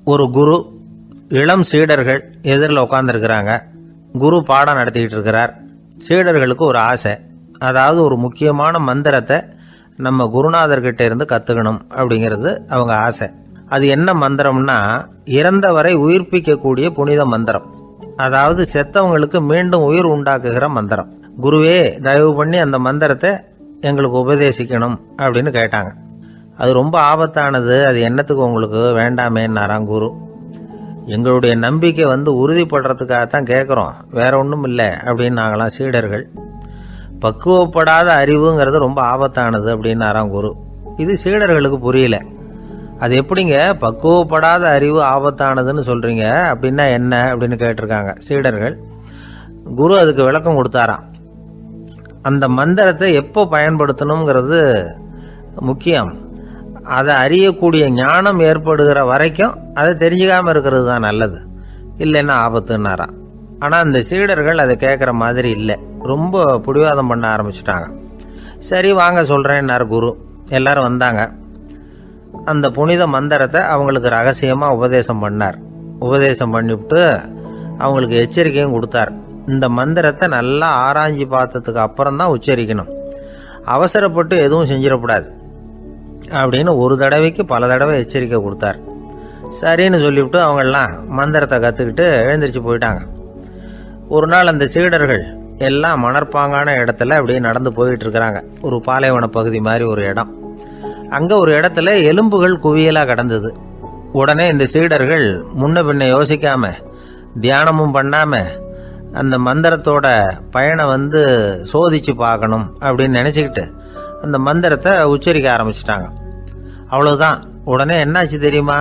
ஒரு குரு, இளம் சீடர்கள் எதிரில் உட்காந்துருக்கிறாங்க. குரு பாடம் நடத்திக்கிட்டு இருக்கிறார். சீடர்களுக்கு ஒரு ஆசை, அதாவது ஒரு முக்கியமான மந்திரத்தை நம்ம குருநாதர்கிட்ட இருந்து கற்றுக்கணும் அப்படிங்கிறது அவங்க ஆசை. அது என்ன மந்திரம்னா, இறந்தவரை உயிர்ப்பிக்கக்கூடிய புனித மந்திரம். அதாவது செத்தவங்களுக்கு மீண்டும் உயிர் உண்டாக்குகிற மந்திரம். குருவே, தயவு பண்ணி அந்த மந்திரத்தை எங்களுக்கு உபதேசிக்கணும் அப்படின்னு கேட்டாங்க. அது ரொம்ப ஆபத்தானது, அது என்னத்துக்கு உங்களுக்கு வேண்டாமேன்னாராம் குரு. எங்களுடைய நம்பிக்கை உறுதிப்படுறதுக்காகத்தான் கேட்குறோம், வேற ஒன்றும் இல்லை அப்படின்னு நாங்களாம் சீடர்கள். பக்குவப்படாத அறிவுங்கிறது ரொம்ப ஆபத்தானது அப்படின்னாராம் குரு. இது சீடர்களுக்கு புரியல. அது எப்படிங்க பக்குவப்படாத அறிவு ஆபத்தானதுன்னு சொல்றீங்க, அப்படின்னா என்ன அப்படின்னு கேட்டிருக்காங்க சீடர்கள். குரு அதுக்கு விளக்கம் கொடுத்தாராம். அந்த மந்திரத்தை எப்போ பயன்படுத்தணுங்கிறது முக்கியம். அதை அறியக்கூடிய ஞானம் ஏற்படுகிற வரைக்கும் அதை தெரிஞ்சுக்காம இருக்கிறது தான் நல்லது, இல்லைன்னா ஆபத்துன்னாராம். ஆனால் அந்த சீடர்கள் அதை கேட்குற மாதிரி இல்லை, ரொம்ப பிடிவாதம் பண்ண ஆரம்பிச்சுட்டாங்க. சரி வாங்க சொல்கிறேன்னார் குரு. எல்லாரும் வந்தாங்க. அந்த புனித மந்திரத்தை அவங்களுக்கு ரகசியமாக உபதேசம் பண்ணார். உபதேசம் பண்ணிவிட்டு அவங்களுக்கு எச்சரிக்கையும் கொடுத்தார். இந்த மந்திரத்தை நல்லா ஆராய்ச்சி பார்த்ததுக்கு அப்புறம் தான் உச்சரிக்கணும், அவசரப்பட்டு எதுவும் செஞ்சிடக்கூடாது அப்படின்னு ஒரு தடவைக்கு பல தடவை எச்சரிக்கை கொடுத்தார். சரின்னு சொல்லிவிட்டு அவங்கெல்லாம் மந்திரத்தை கற்றுக்கிட்டு எழுந்திரிச்சு போயிட்டாங்க. ஒரு நாள் அந்த சீடர்கள் எல்லாம் மணற்பாங்கான இடத்துல அப்படியே நடந்து போயிட்டு இருக்கிறாங்க. ஒரு பாலைவன பகுதி மாதிரி ஒரு இடம். அங்கே ஒரு இடத்துல எலும்புகள் குவியலாக கிடந்தது. உடனே இந்த சீடர்கள் முன்ன பின்ன யோசிக்காம, தியானமும் பண்ணாம, அந்த மந்திரத்தோட பயனை சோதிச்சு பார்க்கணும் அப்படின்னு நினச்சிக்கிட்டு அந்த மந்திரத்தை உச்சரிக்க ஆரம்பிச்சிட்டாங்க. அவ்வளவுதான். உடனே என்னாச்சு தெரியுமா,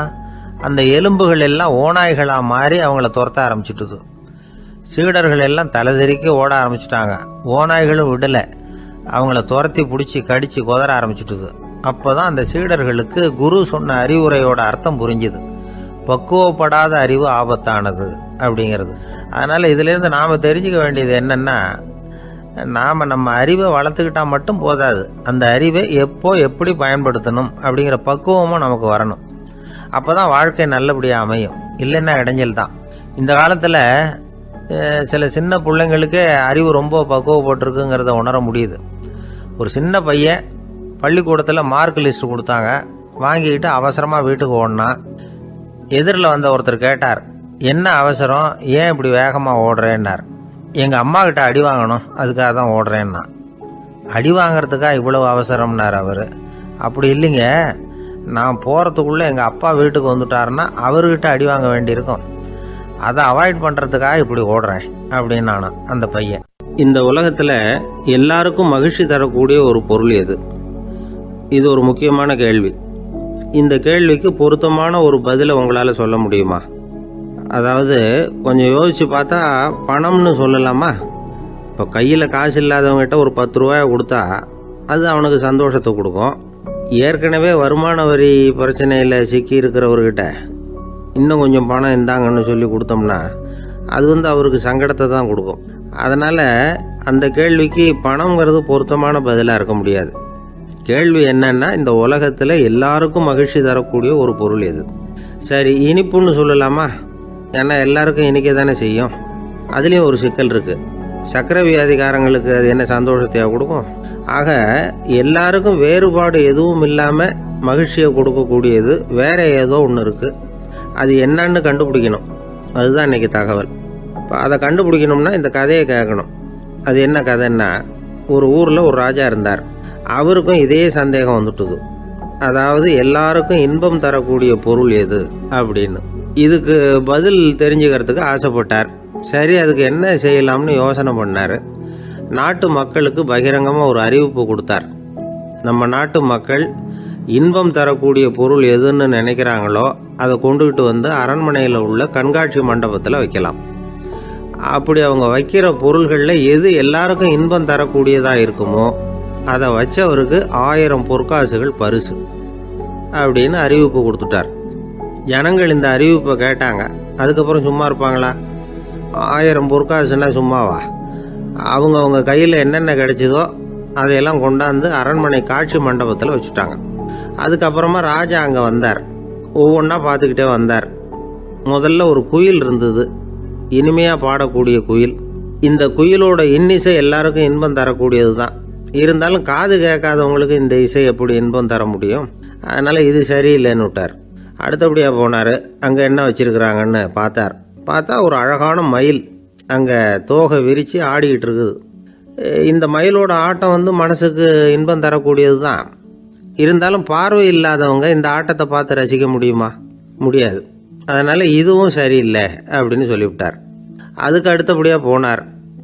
அந்த எலும்புகள் எல்லாம் ஓநாய்களாக மாறி அவங்கள துரத்த ஆரம்பிச்சுட்டுது. சீடர்கள் எல்லாம் தலைதெறிக்க ஓட ஆரம்பிச்சிட்டாங்க. ஓநாய்களும் விடலை, அவங்கள துரத்தி பிடிச்சி கடிச்சு கொதற ஆரம்பிச்சுட்டுது. அப்போதான் அந்த சீடர்களுக்கு குரு சொன்ன அறிவுரையோட அர்த்தம் புரிஞ்சுது. பக்குவப்படாத அறிவு ஆபத்தானது அப்படிங்கிறது. அதனால இதுலேருந்து நாம் தெரிஞ்சுக்க வேண்டியது என்னன்னா, நாம் நம்ம அறிவை வளர்த்துக்கிட்டா மட்டும் போதாது, அந்த அறிவை எப்போ எப்படி பயன்படுத்தணும் அப்படிங்கிற பக்குவமும் நமக்கு வரணும். அப்போ தான் வாழ்க்கை நல்லபடியாக அமையும், இல்லைன்னா இடைஞ்சல் தான். இந்த காலத்தில் சில சின்ன பிள்ளைங்களுக்கே அறிவு ரொம்ப பக்குவப்பட்டிருக்குங்கிறத உணர முடியுது. ஒரு சின்ன பையன் பள்ளிக்கூடத்தில் மார்க் லிஸ்ட் கொடுத்தாங்க, வாங்கிக்கிட்டு அவசரமாக வீட்டுக்கு ஓடினான். எதிரில் வந்த ஒருத்தர் கேட்டார், என்ன அவசரம், ஏன் இப்படி வேகமாக ஓடுறேன்னார். எங்கள் அம்மா கிட்ட அடி வாங்கணும், அதுக்காக தான் ஓடுறேன்னா. அடி வாங்கிறதுக்கா இவ்வளவு அவசரம்னார் அவர். அப்படி இல்லைங்க, நான் போகிறதுக்குள்ளே எங்கள் அப்பா வீட்டுக்கு வந்துட்டாருன்னா அவர்கிட்ட அடி வாங்க வேண்டியிருக்கும், அதை அவாய்ட் பண்ணுறதுக்காக இப்படி ஓடுறேன் அப்படின்னு நானா அந்த பையன். இந்த உலகத்தில் எல்லாருக்கும் மகிழ்ச்சி தரக்கூடிய ஒரு பொருள் எது? இது ஒரு முக்கியமான கேள்வி. இந்த கேள்விக்கு பொருத்தமான ஒரு பதிலை உங்களால் சொல்ல முடியுமா? அதாவது கொஞ்சம் யோசிச்சு பார்த்தா பணம்னு சொல்லலாமா? இப்போ கையில் காசு இல்லாதவங்ககிட்ட ஒரு 10 ரூபாயை கொடுத்தா அது அவனுக்கு சந்தோஷத்தை கொடுக்கும். ஏற்கனவே வருமான வரி பிரச்சனையில் சிக்கி இருக்கிறவர்கிட்ட இன்னும் கொஞ்சம் பணம் இருந்தாங்கன்னு சொல்லி கொடுத்தோம்னா அது அவருக்கு சங்கடத்தை தான் கொடுக்கும். அதனால் அந்த கேள்விக்கு பணங்கிறது பொருத்தமான பதிலாக இருக்க முடியாது. கேள்வி என்னன்னா, இந்த உலகத்தில் எல்லாருக்கும் மகிழ்ச்சி தரக்கூடிய ஒரு பொருள் எது? சரி, இனிப்புன்னு சொல்லலாமா? ஏன்னா எல்லாருக்கும் இனிக்க தானே செய்யும். அதுலேயும் ஒரு சிக்கல் இருக்குது. சர்க்கரை வியாதிக்காரங்களுக்கு அது என்ன சந்தோஷத்தையாக கொடுக்கும்? ஆக எல்லாருக்கும் வேறுபாடு எதுவும் இல்லாமல் மகிழ்ச்சியை கொடுக்கக்கூடியது வேற ஏதோ ஒன்று இருக்குது. அது என்னன்னு கண்டுபிடிக்கணும். அதுதான் இன்றைக்கி தகவல். இப்போ அதை கண்டுபிடிக்கணும்னா இந்த கதையை கேட்கணும். அது என்ன கதைன்னா, ஒரு ஊரில் ஒரு ராஜா இருந்தார். அவருக்கும் இதே சந்தேகம் வந்துட்டுது. அதாவது எல்லாருக்கும் இன்பம் தரக்கூடிய பொருள் எது அப்படின்னு. இதுக்கு பதில் தெரிஞ்சுக்கிறதுக்கு ஆசைப்பட்டார். சரி, அதுக்கு என்ன செய்யலாம்னு யோசனை பண்ணார். நாட்டு மக்களுக்கு பகிரங்கமாக ஒரு அறிவிப்பு கொடுத்தார். நம்ம நாட்டு மக்கள் இன்பம் தரக்கூடிய பொருள் எதுன்னு நினைக்கிறாங்களோ அதை கொண்டுகிட்டு அரண்மனையில் உள்ள கண்காட்சி மண்டபத்தில் வைக்கலாம். அப்படி அவங்க வைக்கிற பொருள்களில் எது எல்லாருக்கும் இன்பம் தரக்கூடியதாக இருக்குமோ அதை வச்சவருக்கு 1000 பொற்காசுகள் பரிசு அப்படின்னு அறிவிப்பு கொடுத்துட்டார். ஜனங்கள் இந்த அறிவிப்பை கேட்டாங்க. அதுக்கப்புறம் சும்மா இருப்பாங்களா? 1000 பொற்காசுன்னா சும்மாவா? அவங்க கையில் என்னென்ன கிடைச்சதோ அதையெல்லாம் கொண்டாந்து அரண்மனை காட்சி மண்டபத்தில் வச்சுட்டாங்க. அதுக்கப்புறமா ராஜா அங்கே வந்தார். ஒவ்வொன்றா பார்த்துக்கிட்டே வந்தார். முதல்ல ஒரு குயில் இருந்தது, இனிமையாக பாடக்கூடிய குயில். இந்த குயிலோட இன்னிசை எல்லாருக்கும் இன்பம் தரக்கூடியது தான். இருந்தாலும் காது கேட்காதவங்களுக்கு இந்த இசை எப்படி இன்பம் தர முடியும்? அதனால் இது சரியில்லைன்னு விட்டார். அடுத்தபடியாக போனார். அங்கே என்ன வச்சுருக்குறாங்கன்னு பார்த்தா ஒரு அழகான மயில் அங்கே தோகை விரித்து ஆடிக்கிட்டு இருக்குது. இந்த மயிலோட ஆட்டம் மனசுக்கு இன்பம் தரக்கூடியது தான். இருந்தாலும் பார்வை இல்லாதவங்க இந்த ஆட்டத்தை பார்த்து ரசிக்க முடியுமா? முடியாது. அதனால் இதுவும் சரியில்லை அப்படின்னு சொல்லிவிட்டார். அதுக்கு அடுத்தபடியாக போனார்.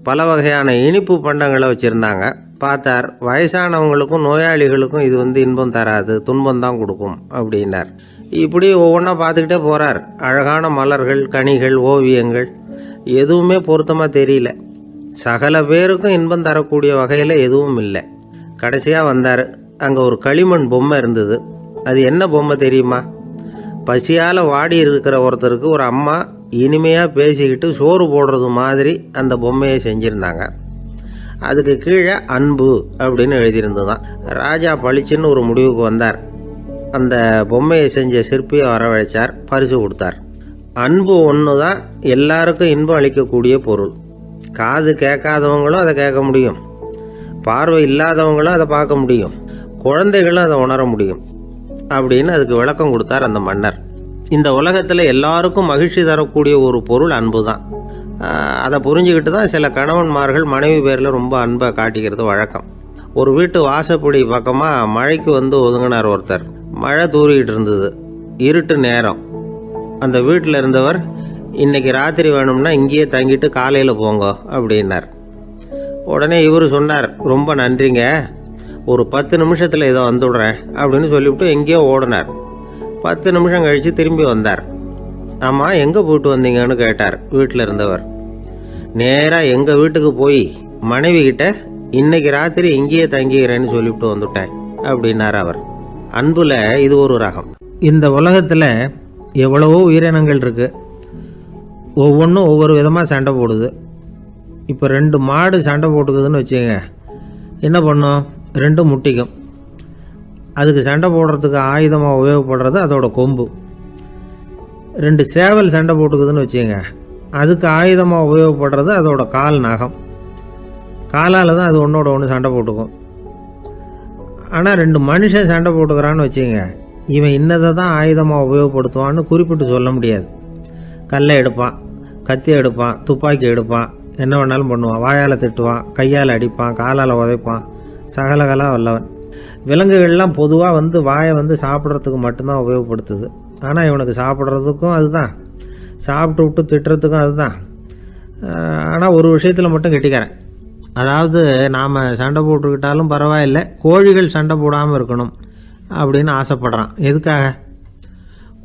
பல வகையான இனிப்பு பண்டங்களை வச்சுருந்தாங்க. பார்த்தார், வயசானவங்களுக்கும் நோயாளிகளுக்கும் இது இன்பம் தராது, துன்பம் தான் கொடுக்கும் அப்படின்னார். இப்படி ஒவ்வொன்றா பார்த்துக்கிட்டே போகிறார். அழகான மலர்கள், கனிகள், ஓவியங்கள் எதுவுமே பொருத்தமாக தெரியல. சகல பேருக்கும் இன்பம் தரக்கூடிய வகையில் எதுவும் இல்லை. கடைசியாக வந்தார். அங்கே ஒரு களிமண் பொம்மை இருந்தது. அது என்ன பொம்மை தெரியுமா? பசியால் வாடி இருக்கிற ஒருத்தருக்கு ஒரு அம்மா இனிமையாக பேசிக்கிட்டு சோறு போடுறது மாதிரி அந்த பொம்மையை செஞ்சுருந்தாங்க. அதுக்கு கீழே அன்பு அப்படின்னு எழுதியிருந்ததுதான். ராஜா பளிச்சுன்னு ஒரு முடிவுக்கு வந்தார். அந்த பொம்மையை செஞ்ச சிற்பியை வரவழைச்சார், பரிசு கொடுத்தார். அன்பு ஒன்று தான் எல்லாருக்கும் இன்பம் அளிக்கக்கூடிய பொருள். காது கேட்காதவங்களும் அதை கேட்க முடியும், பார்வை இல்லாதவங்களும் அதை பார்க்க முடியும், குழந்தைகளும் அதை உணர முடியும் அப்படின்னு அதுக்கு விளக்கம் கொடுத்தார் அந்த மன்னர். இந்த உலகத்தில் எல்லாருக்கும் மகிழ்ச்சி தரக்கூடிய ஒரு பொருள் அன்பு தான். அதை புரிஞ்சுக்கிட்டு தான் சில கணவன்மார்கள் மனைவி பேரில் ரொம்ப அன்பை காட்டிக்கிறது வழக்கம். ஒரு வீட்டு வாசப்படி பக்கமாக மழைக்கு ஒதுங்கினார் ஒருத்தர். மழை தூரிக்கிட்டு இருந்தது, இருட்டு நேரம். அந்த வீட்டில் இருந்தவர், இன்னைக்கு ராத்திரி வேணும்னா இங்கேயே தங்கிட்டு காலையில் போங்க அப்படின்னார். உடனே இவர் சொன்னார், ரொம்ப நன்றிங்க, ஒரு 10 நிமிஷத்தில் இதை வந்துவிடுறேன் அப்படின்னு சொல்லிவிட்டு எங்கேயோ ஓடினார். 10 நிமிஷம் கழித்து திரும்பி வந்தார். ஆமாம், எங்கே போயிட்டு வந்தீங்கன்னு கேட்டார் வீட்டில் இருந்தவர். நேராக எங்கள் வீட்டுக்கு போய் மனைவி கிட்ட இன்னைக்கு ராத்திரி இங்கேயே தங்கிக்கிறேன்னு சொல்லிவிட்டு வந்துட்டேன் அப்படின்னார் அவர். அன்புல இது ஒரு ரகம். இந்த உலகத்தில் எவ்வளவோ உயிரினங்கள் இருக்குது. ஒவ்வொன்றும் ஒவ்வொரு விதமாக சண்டை போடுது. இப்போ 2 மாடு சண்டை போட்டுக்குதுன்னு வச்சுங்க, என்ன பண்ணும்? 2 முட்டிக்கும். அதுக்கு சண்டை போடுறதுக்கு ஆயுதமாக உபயோகப்படுறது அதோட கொம்பு. 2 சேவல் சண்டை போட்டுக்குதுன்னு வச்சுங்க, அதுக்கு ஆயுதமாக உபயோகப்படுறது அதோட கால் நகம். காலால் தான் அது ஒன்றோட ஒன்று சண்டை போட்டுக்கும். ஆனால் 2 மனுஷன் சண்டை போட்டுக்கிறான்னு வச்சுங்க, இவன் இன்னதை தான் ஆயுதமாக உபயோகப்படுத்துவான்னு குறிப்பிட்டு சொல்ல முடியாது. கல்லை எடுப்பான், கத்தி எடுப்பான், துப்பாக்கி எடுப்பான், என்ன வேணாலும் பண்ணுவான். வாயால் திட்டுவான், கையால் அடிப்பான், காலால் உதைப்பான், சகலகலா வல்லவன். விலங்குகள்லாம் பொதுவாக வாயை சாப்பிட்றதுக்கு மட்டும்தான் உபயோகப்படுத்துது. ஆனால் இவனுக்கு சாப்பிட்றதுக்கும் அதுதான், சாப்பிட்டு விட்டு திட்டுறதுக்கும் அதுதான். ஆனால் ஒரு விஷயத்தில் மட்டும் கெட்டிக்கிறேன். அதாவது நாம் சண்டை போட்டுக்கிட்டாலும் பரவாயில்லை, கோழிகள் சண்டை போடாமல் இருக்கணும் அப்படின்னு ஆசைப்படுறான். எதுக்காக?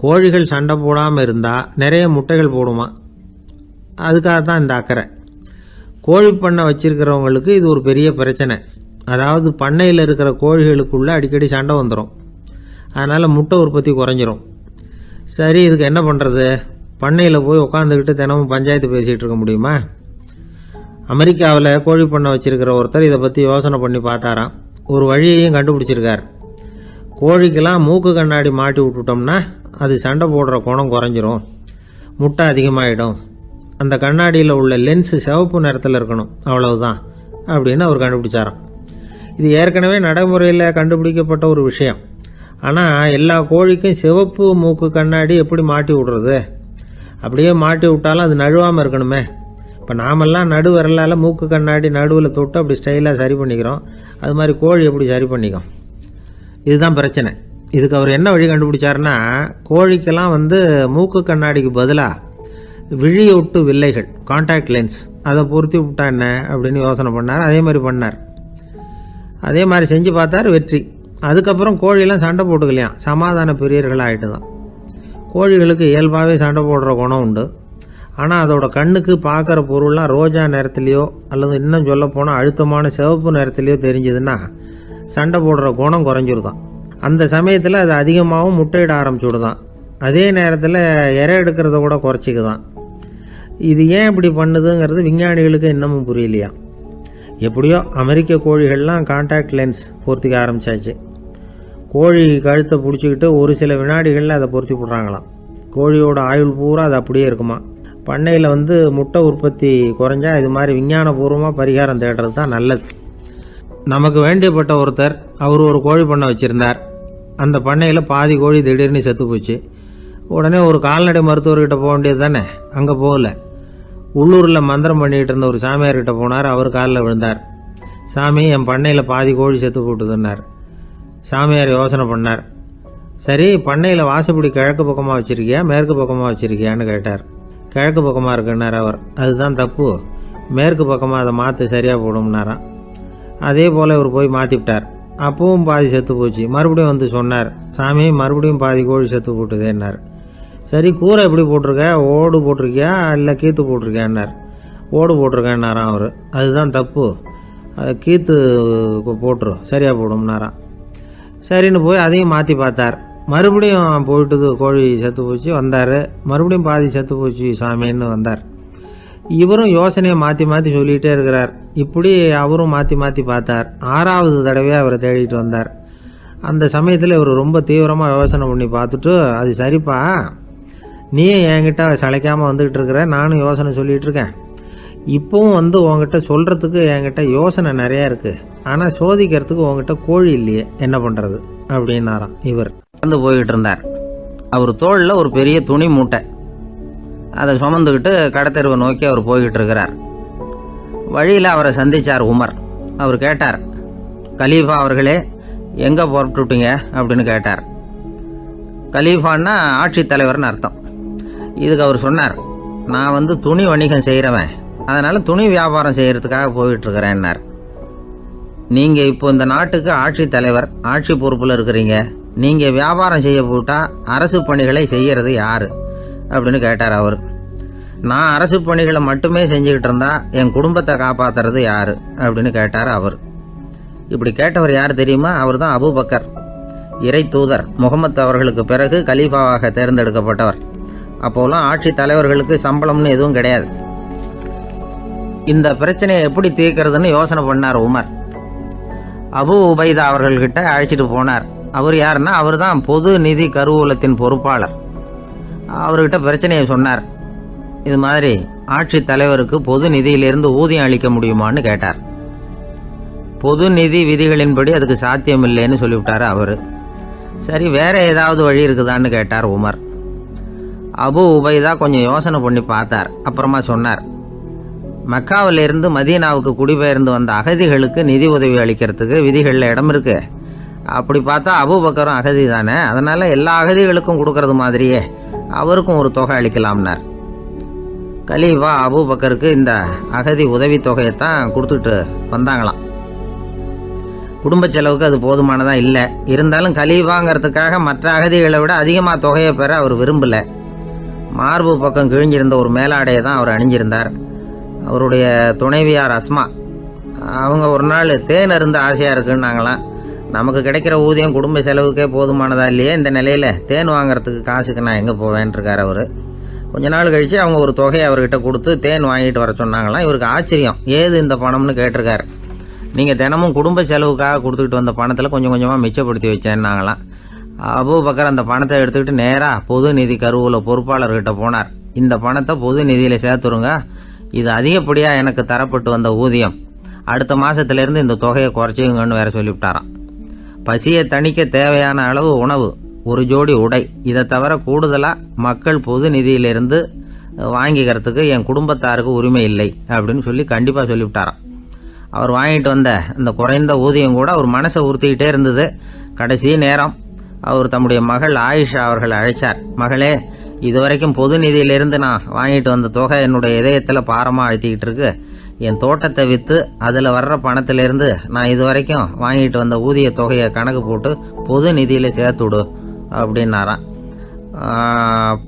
கோழிகள் சண்டை போடாமல் இருந்தால் நிறைய முட்டைகள் போடுமா, அதுக்காக தான் இந்த அக்கறை. கோழி பண்ணை வச்சுருக்கிறவங்களுக்கு இது ஒரு பெரிய பிரச்சனை. அதாவது பண்ணையில் இருக்கிற கோழிகளுக்குள்ளே அடிக்கடி சண்டை வந்துடும். அதனால் முட்டை உற்பத்தி குறைஞ்சிரும். சரி, இதுக்கு என்ன பண்ணுறது? பண்ணையில் போய் உட்காந்துக்கிட்டு தினமும் பஞ்சாயத்து பேசிகிட்டு இருக்க முடியுமா? அமெரிக்காவில் கோழி பண்ணை வச்சுருக்கிற ஒருத்தர் இதை பற்றி யோசனை பண்ணி பார்த்தாராம். ஒரு வழியையும் கண்டுபிடிச்சிருக்கார். கோழிக்கெல்லாம் மூக்கு கண்ணாடி மாட்டி விட்டுட்டோம்னா அது சண்டை போடுற குணம் குறைஞ்சிரும், முட்டை அதிகமாகிடும். அந்த கண்ணாடியில் உள்ள லென்ஸு சிவப்பு நிறத்தில் இருக்கணும், அவ்வளவுதான் அப்படின்னு அவர் கண்டுபிடிச்சாராம். இது ஏற்கனவே நடைமுறையில் கண்டுபிடிக்கப்பட்ட ஒரு விஷயம். ஆனால் எல்லா கோழிக்கும் சிவப்பு மூக்கு கண்ணாடி எப்படி மாட்டி விடுறது? அப்படியே மாட்டி விட்டாலும் அது நழுவாமல் இருக்கணுமே. இப்போ நாமெல்லாம் நடு விரலால் மூக்கு கண்ணாடி நடுவில் தொட்டு அப்படி ஸ்டைலாக சரி பண்ணிக்கிறோம். அது மாதிரி கோழி எப்படி சரி பண்ணிக்கும்? இதுதான் பிரச்சனை. இதுக்கு அவர் என்ன வழி கண்டுபிடிச்சாருன்னா, கோழிக்கெல்லாம் மூக்கு கண்ணாடிக்கு பதிலாக விழியொட்டு வில்லைகள், கான்டாக்ட் லென்ஸ், அதை பொருத்தி விட்டா என்ன அப்படின்னு யோசனை பண்ணார். அதே மாதிரி பண்ணார். அதே மாதிரி செஞ்சு பார்த்தார், வெற்றி. அதுக்கப்புறம் கோழியெல்லாம் சண்டை போட்டுக்கலையாம், சமாதான பிரியர்கள் ஆகிட்டு தான். கோழிகளுக்கு இயல்பாகவே சண்டை போடுற குணம் உண்டு. ஆனால் அதோட கண்ணுக்கு பார்க்குற பொருள்லாம் ரோஜா நிறத்துலையோ அல்லது இன்னும் சொல்ல போனால் அழுத்தமான சிவப்பு நிறத்துலையோ தெரிஞ்சதுன்னா சண்டை போடுற குணம் குறைஞ்சிருதான். அந்த சமயத்தில் அது அதிகமாகவும் முட்டையிட ஆரம்பிச்சுடுதான். அதே நேரத்தில் இறை எடுக்கிறத கூட குறைச்சிக்குதான். இது ஏன் இப்படி பண்ணுதுங்கிறது விஞ்ஞானிகளுக்கு இன்னமும் புரியலையா. எப்படியோ அமெரிக்க கோழிகள்லாம் கான்டாக்ட் லென்ஸ் பொருத்திக்க ஆரம்பித்தாச்சு. கோழி கழுத்தை பிடிச்சிக்கிட்டு ஒரு சில வினாடிகளில் அதை பொருத்தி விட்றாங்களாம். கோழியோட ஆயுள் பூரா அது அப்படியே இருக்குமா. பண்ணையில் முட்டை உற்பத்தி குறைஞ்சா இது மாதிரி விஞ்ஞானபூர்வமாக பரிகாரம் தேடுறது தான் நல்லது. நமக்கு வேண்டியப்பட்ட ஒருத்தர் அவர் ஒரு கோழி பண்ணை வச்சுருந்தார். அந்த பண்ணையில் பாதி கோழி திடீர்னு செத்து போச்சு. உடனே ஒரு கால்நடை மருத்துவர்கிட்ட போக வேண்டியது தானே, அங்கே போகல. உள்ளூரில் மந்திரம் பண்ணிகிட்டு இருந்த ஒரு சாமியார்கிட்ட போனார். அவர் காலில் விழுந்தார். சாமி, என் பண்ணையில் பாதி கோழி செத்து போட்டுதுன்னார். சாமியார் யோசனை பண்ணார். சரி, பண்ணையில் வாசப்படி கிழக்கு பக்கமாக வச்சுருக்கியா மேற்கு பக்கமாக வச்சுருக்கியான்னு கேட்டார். கிழக்கு பக்கமாக இருக்குன்னார் அவர். அதுதான் தப்பு, மேற்கு பக்கமாக அதை மாற்று சரியாக போடும்னாராம். அதே போல் இவர் போய் மாற்றிவிட்டார். அப்பவும் பாதி செத்து போச்சு. மறுபடியும் சொன்னார், சாமி மறுபடியும் பாதி கோழி செத்து போட்டுதேன்னார். சரி, கூரை எப்படி போட்டிருக்க, ஓடு போட்டிருக்கியா இல்லை கீத்து போட்டிருக்கியான்னார். ஓடு போட்டிருக்கேன்னாராம் அவர். அதுதான் தப்பு, கீத்து போட்டுரும் சரியாக போடும்னாராம். சரின்னு போய் அதையும் மாற்றி பார்த்தார். மறுபடியும் போயிட்டுது, கோழி செத்து போச்சு. வந்தார், மறுபடியும் பாதி செத்து போச்சு சாமின்னு வந்தார். இவரும் யோசனையை மாற்றி மாற்றி சொல்லிகிட்டே இருக்கிறார். இப்படி அவரும் மாற்றி மாற்றி பார்த்தார். 6வது தடவையாக அவரை தேடிட்டு வந்தார். அந்த சமயத்தில் இவர் ரொம்ப தீவிரமாக யோசனை பண்ணி பார்த்துட்டு, அது சரிப்பா, நீயே என்கிட்ட சளைக்காமல் வந்துக்கிட்டு இருக்கிற, நானும் யோசனை சொல்லிகிட்டு இருக்கேன். இப்போவும் உங்ககிட்ட சொல்கிறதுக்கு என்கிட்ட யோசனை நிறையா இருக்குது, ஆனால் சோதிக்கிறதுக்கு உங்ககிட்ட கோழி இல்லையே, என்ன பண்ணுறது அப்படின்னாராம். இவர் நடந்து போய்கிட்டு இருந்தார். அவர் தோளில் ஒரு பெரிய துணி மூட்டை, அதை சுமந்துக்கிட்டு கடத்தெருவை நோக்கி அவர் போய்கிட்டு இருக்கிறார். வழியில் அவரை சந்தித்தார் உமர். அவர் கேட்டார், கலீஃபா அவர்களே, எங்கே புறப்பட்டுட்டீங்க அப்படின்னு கேட்டார். கலீஃபான்னா ஆட்சித்தலைவர்னு அர்த்தம். இதுக்கு அவர் சொன்னார், நான் துணி வணிகம் செய்கிறவன், அதனால் துணி வியாபாரம் செய்கிறதுக்காக போயிட்டுருக்கிறேன்னார். நீங்கள் இப்போ இந்த நாட்டுக்கு ஆட்சித்தலைவர், ஆட்சி பொறுப்பில் இருக்கிறீங்க, நீங்கள் வியாபாரம் செய்ய போட்டால் அரசு பணிகளை செய்கிறது யார் அப்படின்னு கேட்டார் அவர். நான் அரசு பணிகளை மட்டுமே செஞ்சுக்கிட்டு இருந்தா என் குடும்பத்தை காப்பாற்றுறது யார் அப்படின்னு கேட்டார் அவர். இப்படி கேட்டவர் யார் தெரியுமா? அவர் தான் அபூபக்கர், இறை தூதர் முகமது அவர்களுக்கு பிறகு கலீஃபாவாக தேர்ந்தெடுக்கப்பட்டவர். அப்போலாம் ஆட்சி தலைவர்களுக்கு சம்பளம்னு எதுவும் கிடையாது. இந்த பிரச்சனையை எப்படி தீர்க்கிறதுன்னு யோசனை பண்ணார் உமர். அபு உபைதா அவர்கள்கிட்ட அழைச்சிட்டு போனார். அவர் யாருன்னா, அவர் தான் பொது நிதி கருவூலத்தின் பொறுப்பாளர். அவர்கிட்ட பிரச்சனையை சொன்னார். இது மாதிரி ஆட்சி தலைவருக்கு பொது நிதியிலிருந்து ஊதியம் அளிக்க முடியுமான்னு கேட்டார். பொது நிதி விதிகளின்படி அதுக்கு சாத்தியம் இல்லைன்னு சொல்லிவிட்டார் அவர். சரி, வேற ஏதாவது வழி இருக்குதான்னு கேட்டார் உமர். அபு உபைதா கொஞ்சம் யோசனை பண்ணி பார்த்தார். அப்புறமா சொன்னார், மக்காவிலிருந்து மதீனாவுக்கு குடிபெயர்ந்து வந்த அகதிகளுக்கு நிதி உதவி அளிக்கிறதுக்கு விதிகளில் இடம் இருக்கு. அப்படி பார்த்தா அபூபக்கரும் அகதி தானே, அதனால எல்லா அகதிகளுக்கும் கொடுக்கறது மாதிரியே அவருக்கும் ஒரு தொகை அளிக்கலாம்னார். கலீஃபா அபூபக்கருக்கு இந்த அகதி உதவி தொகையைத்தான் கொடுத்துட்டு வந்தாங்களாம். குடும்ப செலவுக்கு அது போதுமானதா இல்லை. இருந்தாலும் கலீஃபாங்கிறதுக்காக மற்ற அகதிகளை விட அதிகமாக தொகையை பெற அவர் விரும்பலை. மார்பு பக்கம் கிழிஞ்சிருந்த ஒரு மேலாடையை தான் அவர் அணிஞ்சிருந்தார். அவருடைய துணைவியார் அஸ்மா, அவங்க ஒரு நாள் தேன் அருந்து ஆசையாக இருக்குன்னாங்களாம். நமக்கு கிடைக்கிற ஊதியம் குடும்ப செலவுக்கே போதுமானதா இல்லையே, இந்த நிலையில் தேன் வாங்கிறதுக்கு காசுக்கு நான் எங்கே போவேன்ருக்கார் அவர். கொஞ்ச நாள் கழித்து அவங்க ஒரு தொகையை அவர்கிட்ட கொடுத்து தேன் வாங்கிட்டு வர சொன்னாங்களாம். இவருக்கு ஆச்சரியம், ஏது இந்த பணம்னு கேட்டிருக்காரு. நீங்கள் தினமும் குடும்ப செலவுக்காக கொடுத்துக்கிட்டு வந்த பணத்தில் கொஞ்சம் கொஞ்சமாக மிச்சப்படுத்தி வச்சேன்னாங்களாம். அபூபக்கர் அந்த பணத்தை எடுத்துக்கிட்டு நேராக பொது நிதி கருவூல பொறுப்பாளர்கிட்ட போனார். இந்த பணத்தை பொது நிதியில் சேர்த்துருங்க, இது அதிகப்படியாக எனக்கு தரப்பட்டு வந்த ஊதியம், அடுத்த மாதத்துலேருந்து இந்த தொகையை குறைச்சிங்கன்னு வேற சொல்லிவிட்டாராம். பசியை தணிக்க தேவையான அளவு உணவு, ஒரு ஜோடி உடை, இதை தவிர கூடுதலாக மக்கள் பொது நிதியிலிருந்து வாங்கிக்கிறதுக்கு என் குடும்பத்தாருக்கு உரிமை இல்லை அப்படின்னு சொல்லி கண்டிப்பாக சொல்லிவிட்டாராம். அவர் வாங்கிட்டு வந்த இந்த குறைந்த ஊதியம் கூட அவர் மனசை உறுத்திக்கிட்டே இருந்தது. கடைசி நேரம் அவர் தம்முடைய மகள் ஆயிஷா அவர்களை அழைச்சார். மகளே, இதுவரைக்கும் பொது நிதியிலிருந்து நான் வாங்கிட்டு வந்த தொகை என்னுடைய இதயத்தில் பாரமாக அழுத்திக்கிட்டு இருக்கு. என் தோட்டத்தை விற்று அதில் வர்ற பணத்திலிருந்து நான் இதுவரைக்கும் வாங்கிட்டு வந்த ஊதிய தொகையை கணக்கு போட்டு பொது நிதியில் சேர்த்துடு அப்படின்னாராம்.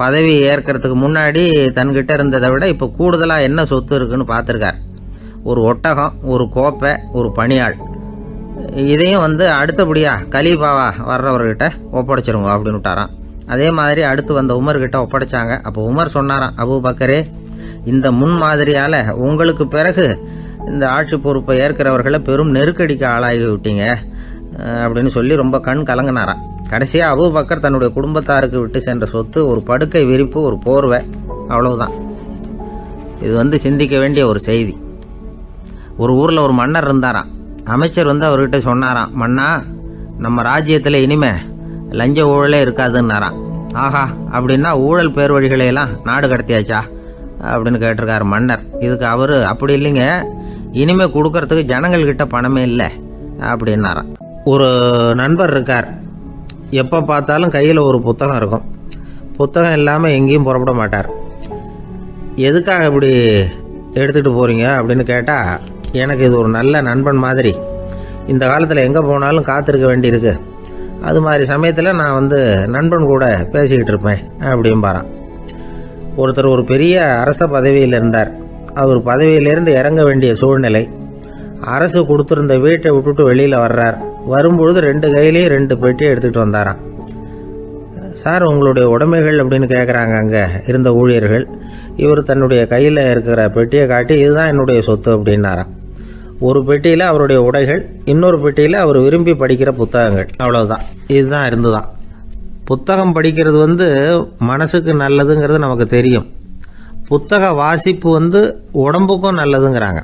பதவி ஏற்கிறதுக்கு முன்னாடி தன்கிட்ட இருந்ததை விட இப்போ கூடுதலாக என்ன சொத்து இருக்குன்னு பார்த்துருக்கார். ஒரு ஒட்டகம், ஒரு கோப்பை, ஒரு பணியாள். இதையும் அடுத்தபடியாக கலீஃபாவா வர்றவர்கிட்ட ஒப்படைச்சிருங்க அப்படின்னு விட்டாராம். அதே மாதிரி அடுத்து வந்த உமர்கிட்ட ஒப்படைச்சாங்க. அப்போ உமர் சொன்னாராம், அபூபக்கரே, இந்த முன்மாதிரியால் உங்களுக்கு பிறகு இந்த ஆட்சி பொறுப்பை ஏற்கிறவர்களை பெரும் நெருக்கடிக்கு ஆளாகி விட்டீங்க அப்படின்னு சொல்லி ரொம்ப கண் கலங்கினாராம். கடைசியாக அபூபக்கர் தன்னுடைய குடும்பத்தாருக்கு விட்டு சென்ற சொத்து ஒரு படுக்கை விரிப்பு, ஒரு போர்வை, அவ்வளவுதான். இது சிந்திக்க வேண்டிய ஒரு செய்தி. ஒரு ஊரில் ஒரு மன்னர் இருந்தாராம். அமைச்சர் அவர்கிட்ட சொன்னாராம், மன்னா, நம்ம ராஜ்யத்தில் இனிமே லஞ்ச ஊழலே இருக்காதுன்னாராம். ஆஹா, அப்படின்னா ஊழல் பேர் வழிகளையெல்லாம் நாடு கடத்தியாச்சா அப்படின்னு கேட்டிருக்காரு மன்னர். இதுக்கு அவர், அப்படி இல்லைங்க, இனிமே கொடுக்கறதுக்கு ஜனங்கள்கிட்ட பணமே இல்லை அப்படின்னாராம். ஒரு நண்பர் இருக்கார். எப்போ பார்த்தாலும் கையில் ஒரு புத்தகம் இருக்கும். புத்தகம் இல்லாமல் எங்கேயும் புறப்பட மாட்டார். எதுக்காக இப்படி எடுத்துகிட்டு போகிறீங்க அப்படின்னு கேட்டால், எனக்கு இது ஒரு நல்ல நண்பன் மாதிரி, இந்த காலத்தில் எங்கே போனாலும் காத்திருக்க வேண்டியிருக்கு, அது மாதிரி சமயத்தில் நான் நண்பன் கூட பேசிக்கிட்டு இருப்பேன் அப்படிம்பாரான். ஒருத்தர் ஒரு பெரிய அரச பதவியில் இருந்தார். அவர் பதவியிலேருந்து இறங்க வேண்டிய சூழ்நிலை. அரசு கொடுத்துருந்த வீட்டை விட்டுட்டு வெளியில் வர்றார். வரும்பொழுது 2 கையிலையும் 2 பெட்டியை எடுத்துகிட்டு வந்தாராம். சார், உங்களுடைய உடைமைகள் அப்படின்னு கேட்குறாங்க அங்கே இருந்த ஊழியர்கள். இவர் தன்னுடைய கையில் இருக்கிற பெட்டியை காட்டி, இதுதான் என்னுடைய சொத்து அப்படின்னாராம். ஒரு பெட்டியில் அவருடைய உடைகள், இன்னொரு பெட்டியில் அவர் விரும்பி படிக்கிற புத்தகங்கள், அவ்வளவுதான். இதுதான் இருந்துதான். புத்தகம் படிக்கிறது மனசுக்கு நல்லதுங்கிறது நமக்கு தெரியும். புத்தக வாசிப்பு உடம்புக்கும் நல்லதுங்கிறாங்க.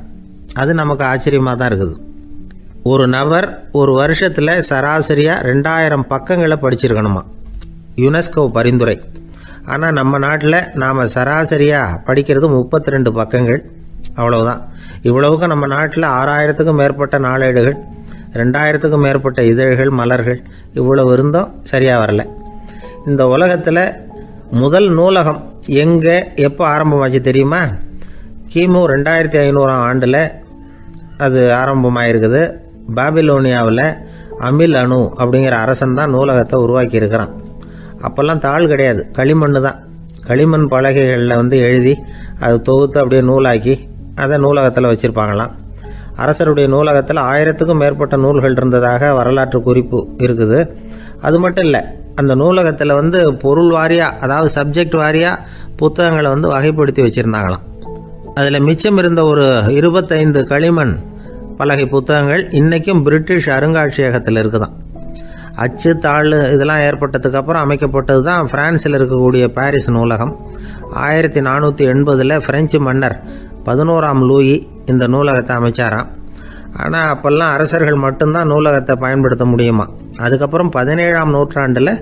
அது நமக்கு ஆச்சரியமாக தான் இருக்குது. ஒரு நபர் ஒரு வருஷத்தில் சராசரியாக 2000 பக்கங்களை படிச்சிருக்கணுமா, யுனெஸ்கோ பரிந்துரை. ஆனால் நம்ம நாட்டில் நாம் சராசரியாக படிக்கிறது 32 பக்கங்கள், அவ்வளவுதான். இவ்வளவுக்கு நம்ம நாட்டில் 6000த்துக்கும் மேற்பட்ட நாளேடுகள், 2000த்துக்கும் மேற்பட்ட இதழ்கள், மலர்கள், இவ்வளவு இருந்தும் சரியாக வரல. இந்த உலகத்தில் முதல் நூலகம் எங்கே எப்போ ஆரம்பமாச்சு தெரியுமா? கிமு 2500ஆம் ஆண்டில் அது ஆரம்பமாயிருக்குது. பாபிலோனியாவில் அமில் அணு அப்படிங்கிற அரசன் தான் நூலகத்தை உருவாக்கி இருக்கிறான். அப்போல்லாம் தாள் கிடையாது, களிமண் தான். களிமண் பலகைகளில் எழுதி அது தொகுத்து அப்படியே நூலாக்கி அதை நூலகத்தில் வச்சுருப்பாங்களாம். அரசருடைய நூலகத்தில் 1000த்துக்கும் மேற்பட்ட நூல்கள் இருந்ததாக வரலாற்று குறிப்பு இருக்குது. அது மட்டும் இல்லை, அந்த நூலகத்தில் பொருள் வாரியாக, அதாவது சப்ஜெக்ட் வாரியாக புத்தகங்களை வகைப்படுத்தி வச்சுருந்தாங்களாம். அதில் மிச்சம் இருந்த ஒரு 25 களிமண் பலகை புத்தகங்கள் இன்றைக்கும் பிரிட்டிஷ் அருங்காட்சியகத்தில் இருக்குதான். அச்சு, தாள் இதெல்லாம் ஏற்பட்டதுக்கு அப்புறம் அமைக்கப்பட்டது தான் பிரான்சில் இருக்கக்கூடிய பாரிஸ் நூலகம். 1480 பிரெஞ்சு மன்னர் 11ஆம் லூயி இந்த நூலகத்தை அமைச்சாராம். ஆனால் அப்போல்லாம் அரசர்கள் மட்டும்தான் நூலகத்தை பயன்படுத்த முடியுமா. அதுக்கப்புறம் 17ஆம் நூற்றாண்டில்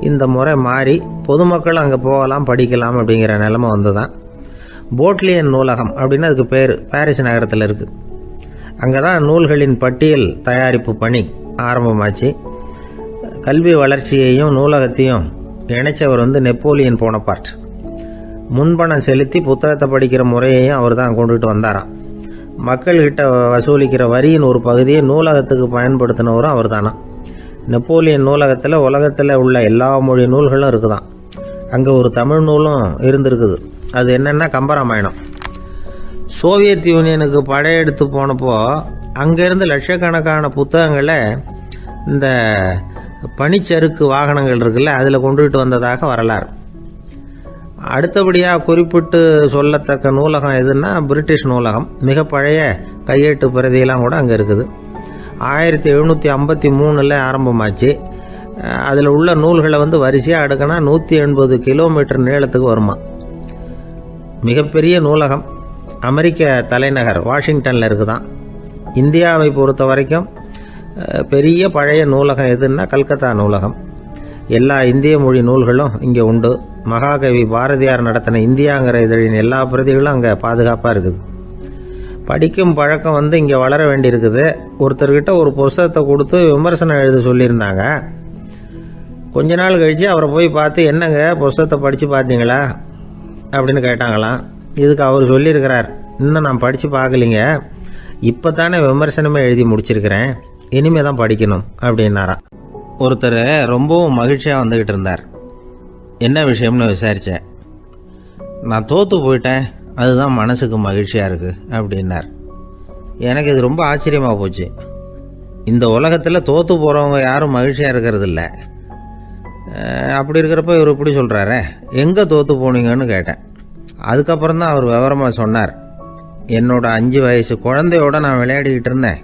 இந்த முறை மாறி பொதுமக்கள் அங்கே போகலாம், படிக்கலாம் அப்படிங்கிற நிலைமை வந்துதான். போட்லியன் நூலகம் அப்படின்னு அதுக்கு பேர், பாரிஸ் நகரத்தில் இருக்குது. அங்கே தான் நூல்களின் பட்டியல் தயாரிப்பு பணி ஆரம்பமாச்சு. கல்வி வளர்ச்சியையும் நூலகத்தையும் இணைச்சவர் நெப்போலியன் போனபார்ட். முன்பணம் செலுத்தி புத்தகத்தை படிக்கிற முறையையும் அவர் தான் கொண்டுட்டு வந்தாராம். மக்கள்கிட்ட வசூலிக்கிற வரியின் ஒரு பகுதியை நூலகத்துக்கு பயன்படுத்தினவரும் அவர் தானா. நெப்போலியன் நூலகத்தில் உலகத்தில் உள்ள எல்லா மொழி நூல்களும் இருக்குதான். அங்கே ஒரு தமிழ் நூலும் இருந்திருக்குது. அது என்னென்னா கம்பராமாயணம். சோவியத் யூனியனுக்கு படையெடுத்து போனப்போ அங்கேருந்து லட்சக்கணக்கான புத்தகங்களை இந்த பனிச்சறுக்கு வாகனங்கள் இருக்குல்ல, அதில் கொண்டுகிட்டு வந்ததாக வரலாறு. அடுத்தபடியாக குறிப்பிட்டு சொல்லத்தக்க நூலகம் எதுன்னா பிரிட்டிஷ் நூலகம். மிக பழைய கையெழுத்து பிரதியெல்லாம் கூட அங்கே இருக்குது. 1753 ஆரம்பமாச்சு. அதில் உள்ள நூல்களை வரிசையாக அடுக்கினா 180 கிலோமீட்டர் நீளத்துக்கு வருமா. மிகப்பெரிய நூலகம் அமெரிக்க தலைநகர் வாஷிங்டனில் இருக்குதான். இந்தியாவை பொறுத்த வரைக்கும் பெரிய பழைய நூலகம் எதுன்னா கல்கத்தா நூலகம். எல்லா இந்திய மொழி நூல்களும் இங்கே உண்டு. மகாகவி பாரதியார் நடத்தின இந்தியாங்கிற இதழின் எல்லா பிரதிகளும் அங்கே பாதுகாப்பாக இருக்குது. படிக்கும் பழக்கம் இங்கே வளர வேண்டியிருக்குது. ஒருத்தர்கிட்ட ஒரு புஸ்தகத்தை கொடுத்து விமர்சனம் எழுத சொல்லியிருந்தாங்க. கொஞ்ச நாள் கழித்து அவரை போய் பார்த்து, என்னங்க புஸ்தகத்தை படித்து பார்த்தீங்களா அப்படின்னு கேட்டாங்களாம். இதுக்கு அவர் சொல்லியிருக்கிறார், இன்னும் நான் படித்து பார்க்கலிங்க, இப்போ தானே விமர்சனமே எழுதி முடிச்சிருக்கிறேன், இனிமே தான் படிக்கணும் அப்படின்னாராம். ஒருத்தர் ரொம்பவும் மகிழ்ச்சியாக வந்துக்கிட்டு இருந்தார். என்ன விஷயம்னு விசாரித்தேன். நான் தோற்று போயிட்டேன், அதுதான் மனசுக்கு மகிழ்ச்சியாக இருக்குது அப்படின்னார். எனக்கு இது ரொம்ப ஆச்சரியமாக போச்சு. இந்த உலகத்தில் தோற்று போகிறவங்க யாரும் மகிழ்ச்சியாக இருக்கிறதில்ல. அப்படி இருக்கிறப்ப இவர் இப்படி சொல்கிறாரே, எங்கே தோற்று போனீங்கன்னு கேட்டேன். அதுக்கப்புறம் தான் அவர் விவரமாக சொன்னார். என்னோட 5 வயசு குழந்தையோட நான் விளையாடிக்கிட்டு இருந்தேன்.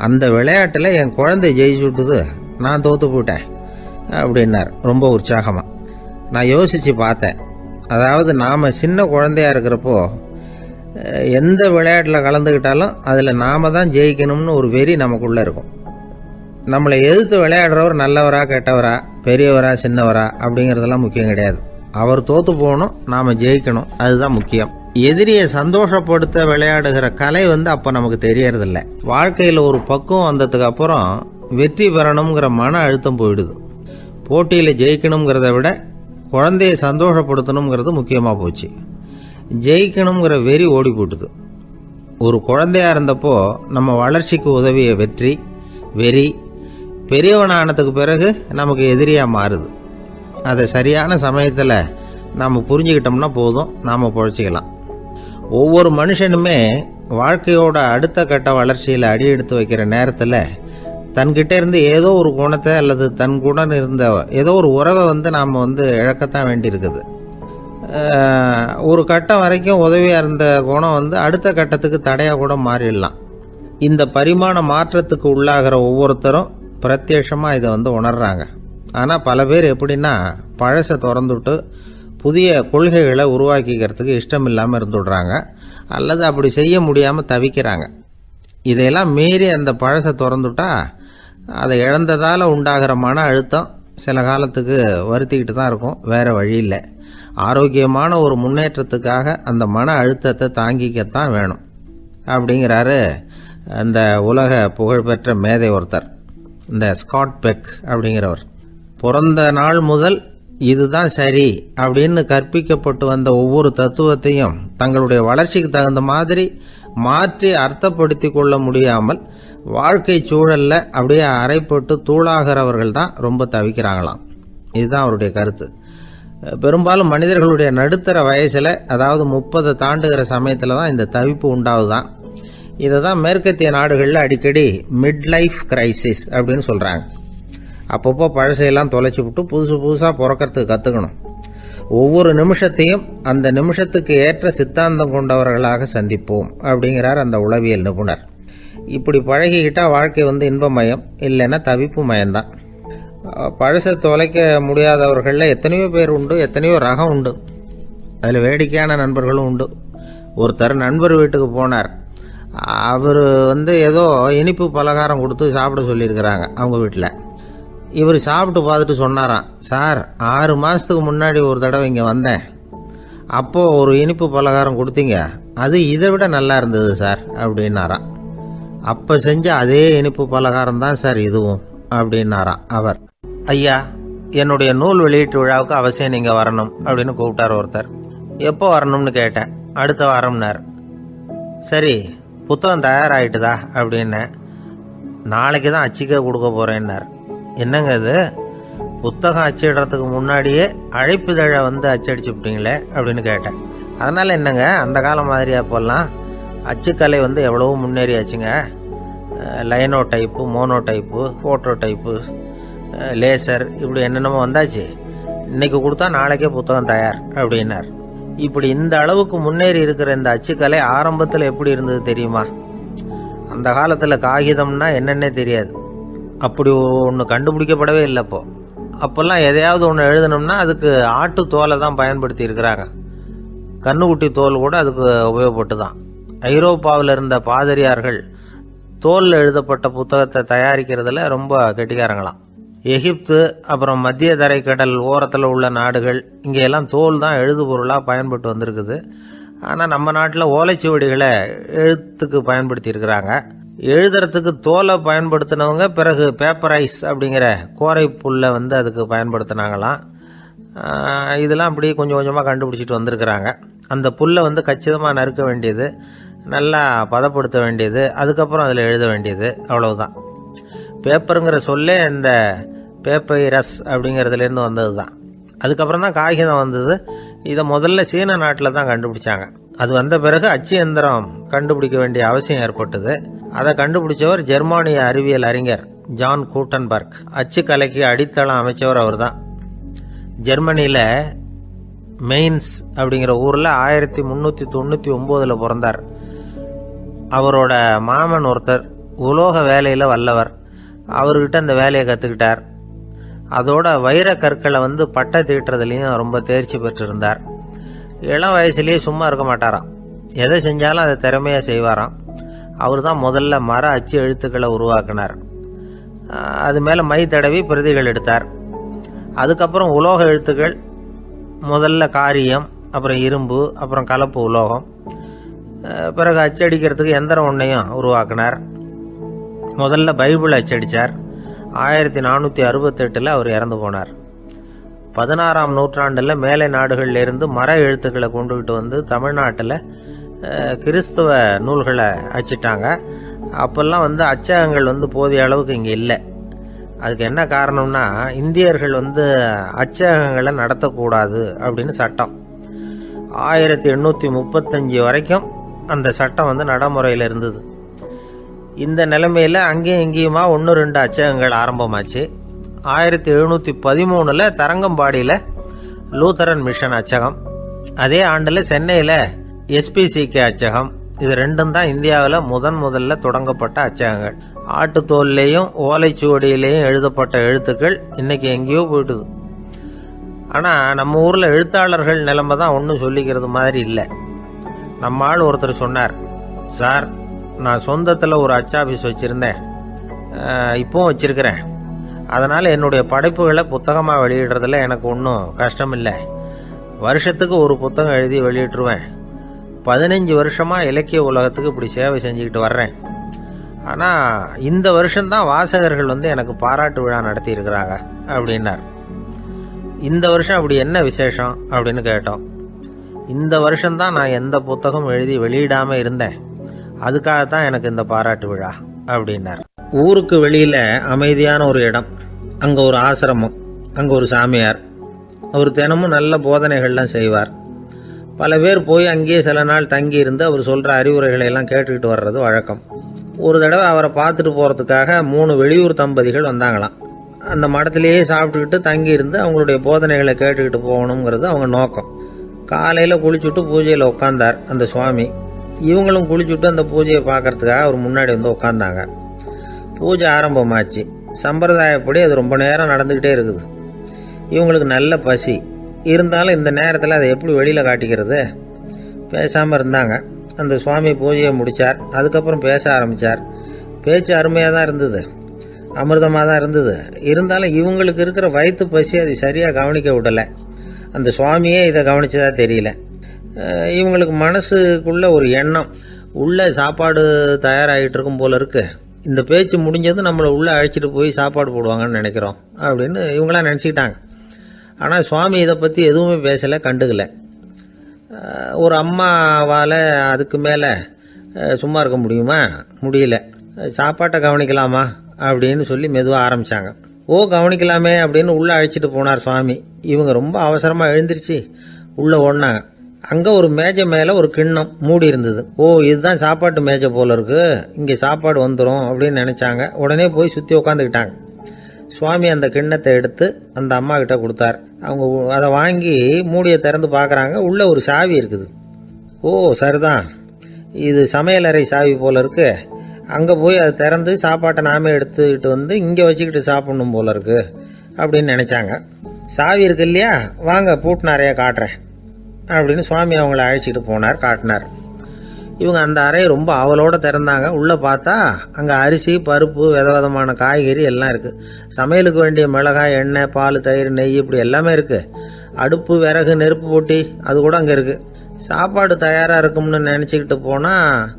அந்த விளையாட்டில் என் குழந்தை ஜெயிச்சுட்டுது, நான் தோற்று போயிட்டேன். அப்படின்னார் ரொம்ப உற்சாகமாக. நான் யோசித்து பார்த்தேன். அதாவது நாம் சின்ன குழந்தையாக இருக்கிறப்போ எந்த விளையாட்டில் கலந்துக்கிட்டாலும் அதில் நாம் தான் ஜெயிக்கணும்னு ஒரு வெறி நமக்குள்ளே இருக்கும். நம்மளை எதிர்த்து விளையாடுறவர் நல்லவரா கெட்டவரா, பெரியவரா சின்னவரா அப்படிங்கிறதெல்லாம் முக்கியம் கிடையாது. அவர் தோற்று போகணும், நாம் ஜெயிக்கணும், அதுதான் முக்கியம். எதிரியை சந்தோஷப்படுத்த விளையாடுகிற கலை அப்போ நமக்கு தெரியறதில்ல. வாழ்க்கையில் ஒரு பக்குவம் வந்ததுக்கு அப்புறம் வெற்றி பெறணுங்கிற மன அழுத்தம் போயிடுது. போட்டியில் ஜெயிக்கணுங்கிறத விட குழந்தையை சந்தோஷப்படுத்தணுங்கிறது முக்கியமாக போச்சு. ஜெயிக்கணுங்கிற வெறி ஓடி போட்டுது. ஒரு குழந்தையா இருந்தப்போ நம்ம வளர்ச்சிக்கு உதவிய வெறி பெரியவனானதுக்கு பிறகு நமக்கு எதிரியாக மாறுது. அதை சரியான சமயத்தில் நாம் புரிஞ்சுக்கிட்டோம்னா போதும், நாம் பொழைச்சிக்கலாம். ஒவ்வொரு மனுஷனுமே வாழ்க்கையோட அடுத்த கட்ட வளர்ச்சியில் அடி எடுத்து வைக்கிற நேரத்தில் தன்கிட்ட இருந்து ஏதோ ஒரு குணத்தை அல்லது தன் குணம் இருந்த ஏதோ ஒரு உறவை நாம் இழக்கத்தான் வேண்டியிருக்குது. ஒரு கட்டம் வரைக்கும் உதவியாக இருந்த குணம் அடுத்த கட்டத்துக்கு தடையாக கூட மாறிடலாம். இந்த பரிமாண மாற்றத்துக்கு உள்ளாகிற ஒவ்வொருத்தரும் பிரத்யட்சமாக இதை உணர்றாங்க. ஆனால் பல பேர் எப்படின்னா பழசை திறந்துவிட்டு புதிய கொள்கைகளை உருவாக்கிக்கிறதுக்கு இஷ்டம் இல்லாமல் இருந்துடுறாங்க, அல்லது அப்படி செய்ய முடியாமல் தவிக்கிறாங்க. இதையெல்லாம் மீறி அந்த பழசை திறந்துட்டா அதை இழந்ததால் உண்டாகிற மன அழுத்தம் சில காலத்துக்கு வருத்திக்கிட்டு தான் இருக்கும், வேறு வழி இல்லை. ஆரோக்கியமான ஒரு முன்னேற்றத்துக்காக அந்த மன அழுத்தத்தை தாங்கிக்கத்தான் வேணும் அப்படிங்கிறாரு அந்த உலக புகழ்பெற்ற மேதை ஒருத்தர், இந்த ஸ்காட் பெக் அப்படிங்கிறவர். பிறந்த நாள் முதல் இதுதான் சரி அப்படின்னு கற்பிக்கப்பட்டு வந்த ஒவ்வொரு தத்துவத்தையும் தங்களுடைய வளர்ச்சிக்கு தகுந்த மாதிரி மாற்றி அர்த்தப்படுத்தி கொள்ள முடியாமல் வாழ்க்கை சூழல்ல அப்படியே அரைப்பட்டு தூளாகிறவர்கள் தான் ரொம்ப தவிக்கிறாங்களாம். இதுதான் அவருடைய கருத்து. பெரும்பாலும் மனிதர்களுடைய நடுத்தர வயசில், அதாவது 30 தாண்டுகிற சமயத்தில் தான் இந்த தவிப்பு உண்டாகுதான். இதை தான் மேற்கத்திய நாடுகளில் அடிக்கடி மிட் லைஃப் கிரைசிஸ் அப்படின்னு சொல்கிறாங்க. அப்பப்போ பழசையெல்லாம் தொலைச்சி விட்டு புதுசாக பிறக்கிறதுக்கு கற்றுக்கணும். ஒவ்வொரு நிமிஷத்தையும் அந்த நிமிஷத்துக்கு ஏற்ற சித்தாந்தம் கொண்டவர்களாக சந்திப்போம் அப்படிங்கிறார் அந்த உளவியல் நிபுணர். இப்படி பழகிக்கிட்டால் வாழ்க்கை இன்பமயம், இல்லைன்னா தவிப்பு மயம்தான். பழசை தொலைக்க முடியாதவர்களில் எத்தனையோ பேர் உண்டு, எத்தனையோ ரகம் உண்டு. அதில் வேடிக்கையான நண்பர்களும் உண்டு. ஒருத்தர் நண்பர் வீட்டுக்கு போனார். அவர் ஏதோ இனிப்பு பலகாரம் கொடுத்து சாப்பிட சொல்லியிருக்கிறாங்க அவங்க வீட்டில். இவர் சாப்பிட்டு பார்த்துட்டு சொன்னாராம், சார் 6 மாதத்துக்கு முன்னாடி ஒரு தடவை இங்கே வந்தேன், அப்போது ஒரு இனிப்பு பலகாரம் கொடுத்தீங்க, அது இதை விட நல்லா இருந்தது சார் அப்படின்னாராம். அப்போ செஞ்ச அதே இனிப்பு பலகாரம் தான் சார் இதுவும் அப்படின்னாராம் அவர். ஐயா, என்னுடைய நூல் வெளியீட்டு விழாவுக்கு அவசியம் நீங்கள் வரணும் அப்படின்னு கூப்பிட்டார் ஒருத்தர். எப்போ வரணும்னு கேட்டேன். அடுத்த வாரம்னார். சரி, புத்தகம் தயாராகிட்டுதா அப்படின்னு. நாளைக்கு தான் அச்சிக்க கொடுக்க போகிறேன்னார். என்னங்க இது, புத்தகம் அச்சிடுறதுக்கு முன்னாடியே அழைப்புதழை அச்சடிச்சு விட்டீங்களே அப்படின்னு கேட்டேன். அதனால் என்னங்க, அந்த காலம் மாதிரியா இப்போல்லாம் அச்சுக்கலை எவ்வளவோ முன்னேறியாச்சுங்க. Linotype, monotype, phototype, laser, இப்படி என்னென்னமோ வந்தாச்சு. இன்னைக்கு கொடுத்தா நாளைக்கே புத்தகம் தயார் அப்படின்னார். இப்படி இந்த அளவுக்கு முன்னேறி இருக்கிற இந்த அச்சுக்கலை ஆரம்பத்தில் எப்படி இருந்தது தெரியுமா? அந்த காலத்தில் காகிதம்னா என்னன்னே தெரியாது. அப்படி ஒன்று கண்டுபிடிக்கப்படவே இல்லை. அப்போல்லாம் எதையாவது ஒன்று எழுதணும்னா அதுக்கு ஆட்டு தோலை தான் பயன்படுத்தி இருக்கிறாங்க. கண்ணுக்குட்டி தோல் கூட அதுக்கு உபயோகப்பட்டு தான். ஐரோப்பாவில் இருந்த பாதிரியார்கள் தோலில் எழுதப்பட்ட புத்தகத்தை தயாரிக்கிறதுல ரொம்ப கெட்டிக்காரங்களாம். எகிப்து, அப்புறம் மத்திய தரைக்கடல் ஓரத்தில் உள்ள நாடுகள், இங்கெல்லாம் தோல் தான் எழுதுபொருளாக பயன்பட்டு வந்திருக்குது. ஆனால் நம்ம நாட்டில் ஓலைச்சுவடிகளை எழுத்துக்கு பயன்படுத்தி இருக்கிறாங்க. எழுதுறதுக்கு தோலை பயன்படுத்தினவங்க பிறகு பேப்பரைஸ் அப்படிங்கிற கோரை புல்லை அதுக்கு பயன்படுத்தினாங்களாம். இதெல்லாம் அப்படி கொஞ்சம் கொஞ்சமாக கண்டுபிடிச்சிட்டு வந்திருக்கிறாங்க. அந்த புல்லை கச்சிதமாக நறுக்க வேண்டியது, நல்லா பதப்படுத்த வேண்டியது, அதுக்கப்புறம் அதில் எழுத வேண்டியது, அவ்வளவுதான். பேப்பருங்கிற சொல்லே இந்த பேப்பைரஸ் அப்படிங்கிறதுலேருந்து வந்தது தான். அதுக்கப்புறம் தான் காகிதம் வந்தது. இதை முதல்ல சீன நாட்டில் தான் கண்டுபிடிச்சாங்க. அது வந்த பிறகு அச்சு எந்திரம் கண்டுபிடிக்க வேண்டிய அவசியம் ஏற்பட்டது. அதை கண்டுபிடிச்சவர் ஜெர்மானிய அறிவியல் அறிஞர் ஜான் கூட்டன்பர்க். அச்சு கலைக்கு அடித்தளம் அமைச்சவர் அவர் தான். ஜெர்மனியில் மெயின்ஸ் அப்படிங்கிற ஊரில் 1399 பிறந்தார். அவரோட மாமன் ஒருத்தர் உலோக வேலையில் வல்லவர். அவர்கிட்ட அந்த வேலையை கற்றுக்கிட்டார். அதோட வைர கற்களை பட்டை தீட்டுறதுலையும் ரொம்ப தேர்ச்சி பெற்றிருந்தார். இளம் வயசுலேயே சும்மா இருக்க மாட்டாராம். எதை செஞ்சாலும் அதை திறமையாக செய்வாராம். அவர் தான் முதல்ல மர அச்சு எழுத்துக்களை உருவாக்கினார். அது மேலே மை தடவி பிரதிகள் எடுத்தார். அதுக்கப்புறம் உலோக எழுத்துக்கள், முதல்ல காரியம், அப்புறம் இரும்பு, அப்புறம் கலப்பு உலோகம், பிறகு அச்சடிக்கிறதுக்கு எந்திரம் ஒன்றையும் உருவாக்கினார். முதல்ல பைபிள் அச்சடித்தார். 1468 அவர் இறந்து போனார். 16ஆம் நூற்றாண்டில் மேலை நாடுகளிலிருந்து மர எழுத்துக்களை கொண்டுகிட்டு தமிழ்நாட்டில் கிறிஸ்துவ நூல்களை அச்சிட்டாங்க. அப்போல்லாம் அச்சகங்கள் போதிய அளவுக்கு இங்கே இல்லை. அதுக்கு என்ன காரணம்னா, இந்தியர்கள் அச்சகங்களை நடத்தக்கூடாது அப்படின்னு சட்டம். 1835 வரைக்கும் அந்த சட்டம் நடைமுறையில் இருந்தது. இந்த நிலைமையில் அங்கேயும் இங்கேயுமா 1-2 அச்சகங்கள் ஆரம்பமாச்சு. 1713 தரங்கம்பாடியில் லூத்தரன் மிஷன் அச்சகம், அதே ஆண்டில் சென்னையில் SPCK அச்சகம். இது ரெண்டும் தான் இந்தியாவில் முதல்ல தொடங்கப்பட்ட அச்சகங்கள். ஆட்டுத்தோல்லையும் ஓலைச்சுவடியிலையும் எழுதப்பட்ட எழுத்துக்கள் இன்னைக்கு எங்கேயோ போயிட்டுது. ஆனால் நம்ம ஊரில் எழுத்தாளர்கள் நிலைமை தான் ஒன்றும் சொல்லிக்கிறது மாதிரி இல்லை. நம்ம ஆள் ஒருத்தர் சொன்னார், சார் நான் சொந்தத்தில் ஒரு அச்சாபீஸ் வச்சுருந்தேன், இப்போவும் வச்சுருக்கிறேன். அதனால் என்னுடைய படைப்புகளை புத்தகமாக வெளியிடுறதுல எனக்கு ஒன்றும் கஷ்டம் இல்லை. வருஷத்துக்கு ஒரு புத்தகம் எழுதி வெளியிட்டுருவேன். 15 வருஷமாக இலக்கிய உலகத்துக்கு இப்படி சேவை செஞ்சுக்கிட்டு வர்றேன். ஆனால் இந்த வருஷம்தான் வாசகர்கள் எனக்கு பாராட்டு விழா நடத்தி இருக்கிறாங்க அப்படின்னார். இந்த வருஷம் அப்படி என்ன விசேஷம் அப்படின்னு கேட்டோம். இந்த வருஷம்தான் நான் எந்த புத்தகம் எழுதி வெளியிடாமல் இருந்தேன், அதுக்காகத்தான் எனக்கு இந்த பாராட்டு விழா அப்படின்னார். ஊருக்கு வெளியில் அமைதியான ஒரு இடம், அங்கே ஒரு ஆசிரமம், அங்கே ஒரு சாமியார். அவர் தினமும் நல்ல போதனைகள்லாம் செய்வார். பல பேர் போய் அங்கேயே சில நாள் தங்கி இருந்து அவர் சொல்கிற அறிவுரைகளை எல்லாம் கேட்டுக்கிட்டு வர்றது வழக்கம். ஒரு தடவை அவரை பார்த்துட்டு போகிறதுக்காக 3 வெளியூர் தம்பதிகள் வந்தாங்களாம். அந்த மடத்திலேயே சாப்பிட்டுக்கிட்டு தங்கி இருந்து அவங்களுடைய போதனைகளை கேட்டுக்கிட்டு போகணுங்கிறது அவங்க நோக்கம். காலையில் குளிச்சுட்டு பூஜையில் உட்காந்தார் அந்த சுவாமி. இவங்களும் குளிச்சுட்டு அந்த பூஜையை பார்க்கறதுக்காக அவர் முன்னாடி உட்காந்தாங்க. பூஜை ஆரம்பமாச்சு. சம்பிரதாயப்படி அது ரொம்ப நேரம் நடந்துக்கிட்டே இருக்குது. இவங்களுக்கு நல்ல பசி இருந்தாலும் இந்த நேரத்தில் அதை எப்படி வெளியில் காட்டிக்கிறது? பேசாமல் இருந்தாங்க. அந்த சுவாமி பூஜையை முடித்தார். அதுக்கப்புறம் பேச ஆரம்பித்தார். பேச்சு அருமையாக தான் இருந்தது, அமிர்தமாக தான் இருந்தது. இருந்தாலும் இவங்களுக்கு இருக்கிற வயிற்று பசி அது சரியாக கவனிக்க விடலை. அந்த சுவாமியே இதை கவனிச்சதா தெரியல. இவங்களுக்கு மனசுக்குள்ள ஒரு எண்ணம், உள்ள சாப்பாடு தயாராகிட்டு இருக்கும் போல இருக்கு, இந்த பேச்சு முடிஞ்சது நம்மளை உள்ளே அழைச்சிட்டு போய் சாப்பாடு போடுவாங்கன்னு நினைக்கிறோம் அப்படின்னு இவங்களாம் நினச்சிக்கிட்டாங்க. ஆனால் சுவாமி இதை பற்றி எதுவுமே பேசலை, கண்டுக்கலை. ஒரு அம்மாவால் அதுக்கு மேலே சும்மா இருக்க முடியுமா? முடியல. சாப்பாட்டை கவனிக்கலாமா அப்படின்னு சொல்லி மெதுவாக ஆரம்பித்தாங்க. கவனிக்கலாமே அப்படின்னு உள்ளே அழைச்சிட்டு போனார் சுவாமி. இவங்க ரொம்ப அவசரமாக எழுந்திருச்சு உள்ளே ஓடினாங்க. அங்கே ஒரு மேஜை மேலே ஒரு கிண்ணம் மூடி இருந்தது. இதுதான் சாப்பாட்டு மேஜை போல இருக்கு, இங்கே சாப்பாடு வந்துடும் அப்படின்னு நினச்சாங்க. உடனே போய் சுற்றி உட்காந்துக்கிட்டாங்க. சுவாமி அந்த கிண்ணத்தை எடுத்து அந்த அம்மா கிட்ட கொடுத்தார். அவங்க அதை வாங்கி மூடியை திறந்து பார்க்குறாங்க. உள்ளே ஒரு சாவி இருக்குது. சரிதான், இது சமையலறை சாவி போல இருக்கு, அங்கே போய் அதை திறந்து சாப்பாட்டை நாமே எடுத்துக்கிட்டு இங்கே வச்சுக்கிட்டு சாப்பிடணும் போல இருக்கு அப்படின்னு நினச்சாங்க. சாவி இருக்கு இல்லையா, வாங்க பூட்டு நிறையா காட்டுறேன் அப்படின்னு சுவாமி அவங்கள அழைச்சிட்டு போனார், காட்டினார். இவங்க அந்த அறையை ரொம்ப ஆவலோடு திறந்தாங்க. உள்ளே பார்த்தா அங்கே அரிசி, பருப்பு, விதவிதமான காய்கறி எல்லாம் இருக்குது. சமையலுக்கு வேண்டிய மிளகாய், எண்ணெய், பால், தயிர், நெய் இப்படி எல்லாமே இருக்குது. அடுப்பு, விறகு, நெருப்பு போட்டி அது கூட அங்கே இருக்குது. சாப்பாடு தயாராக இருக்கும்னு நினச்சிக்கிட்டு போனால்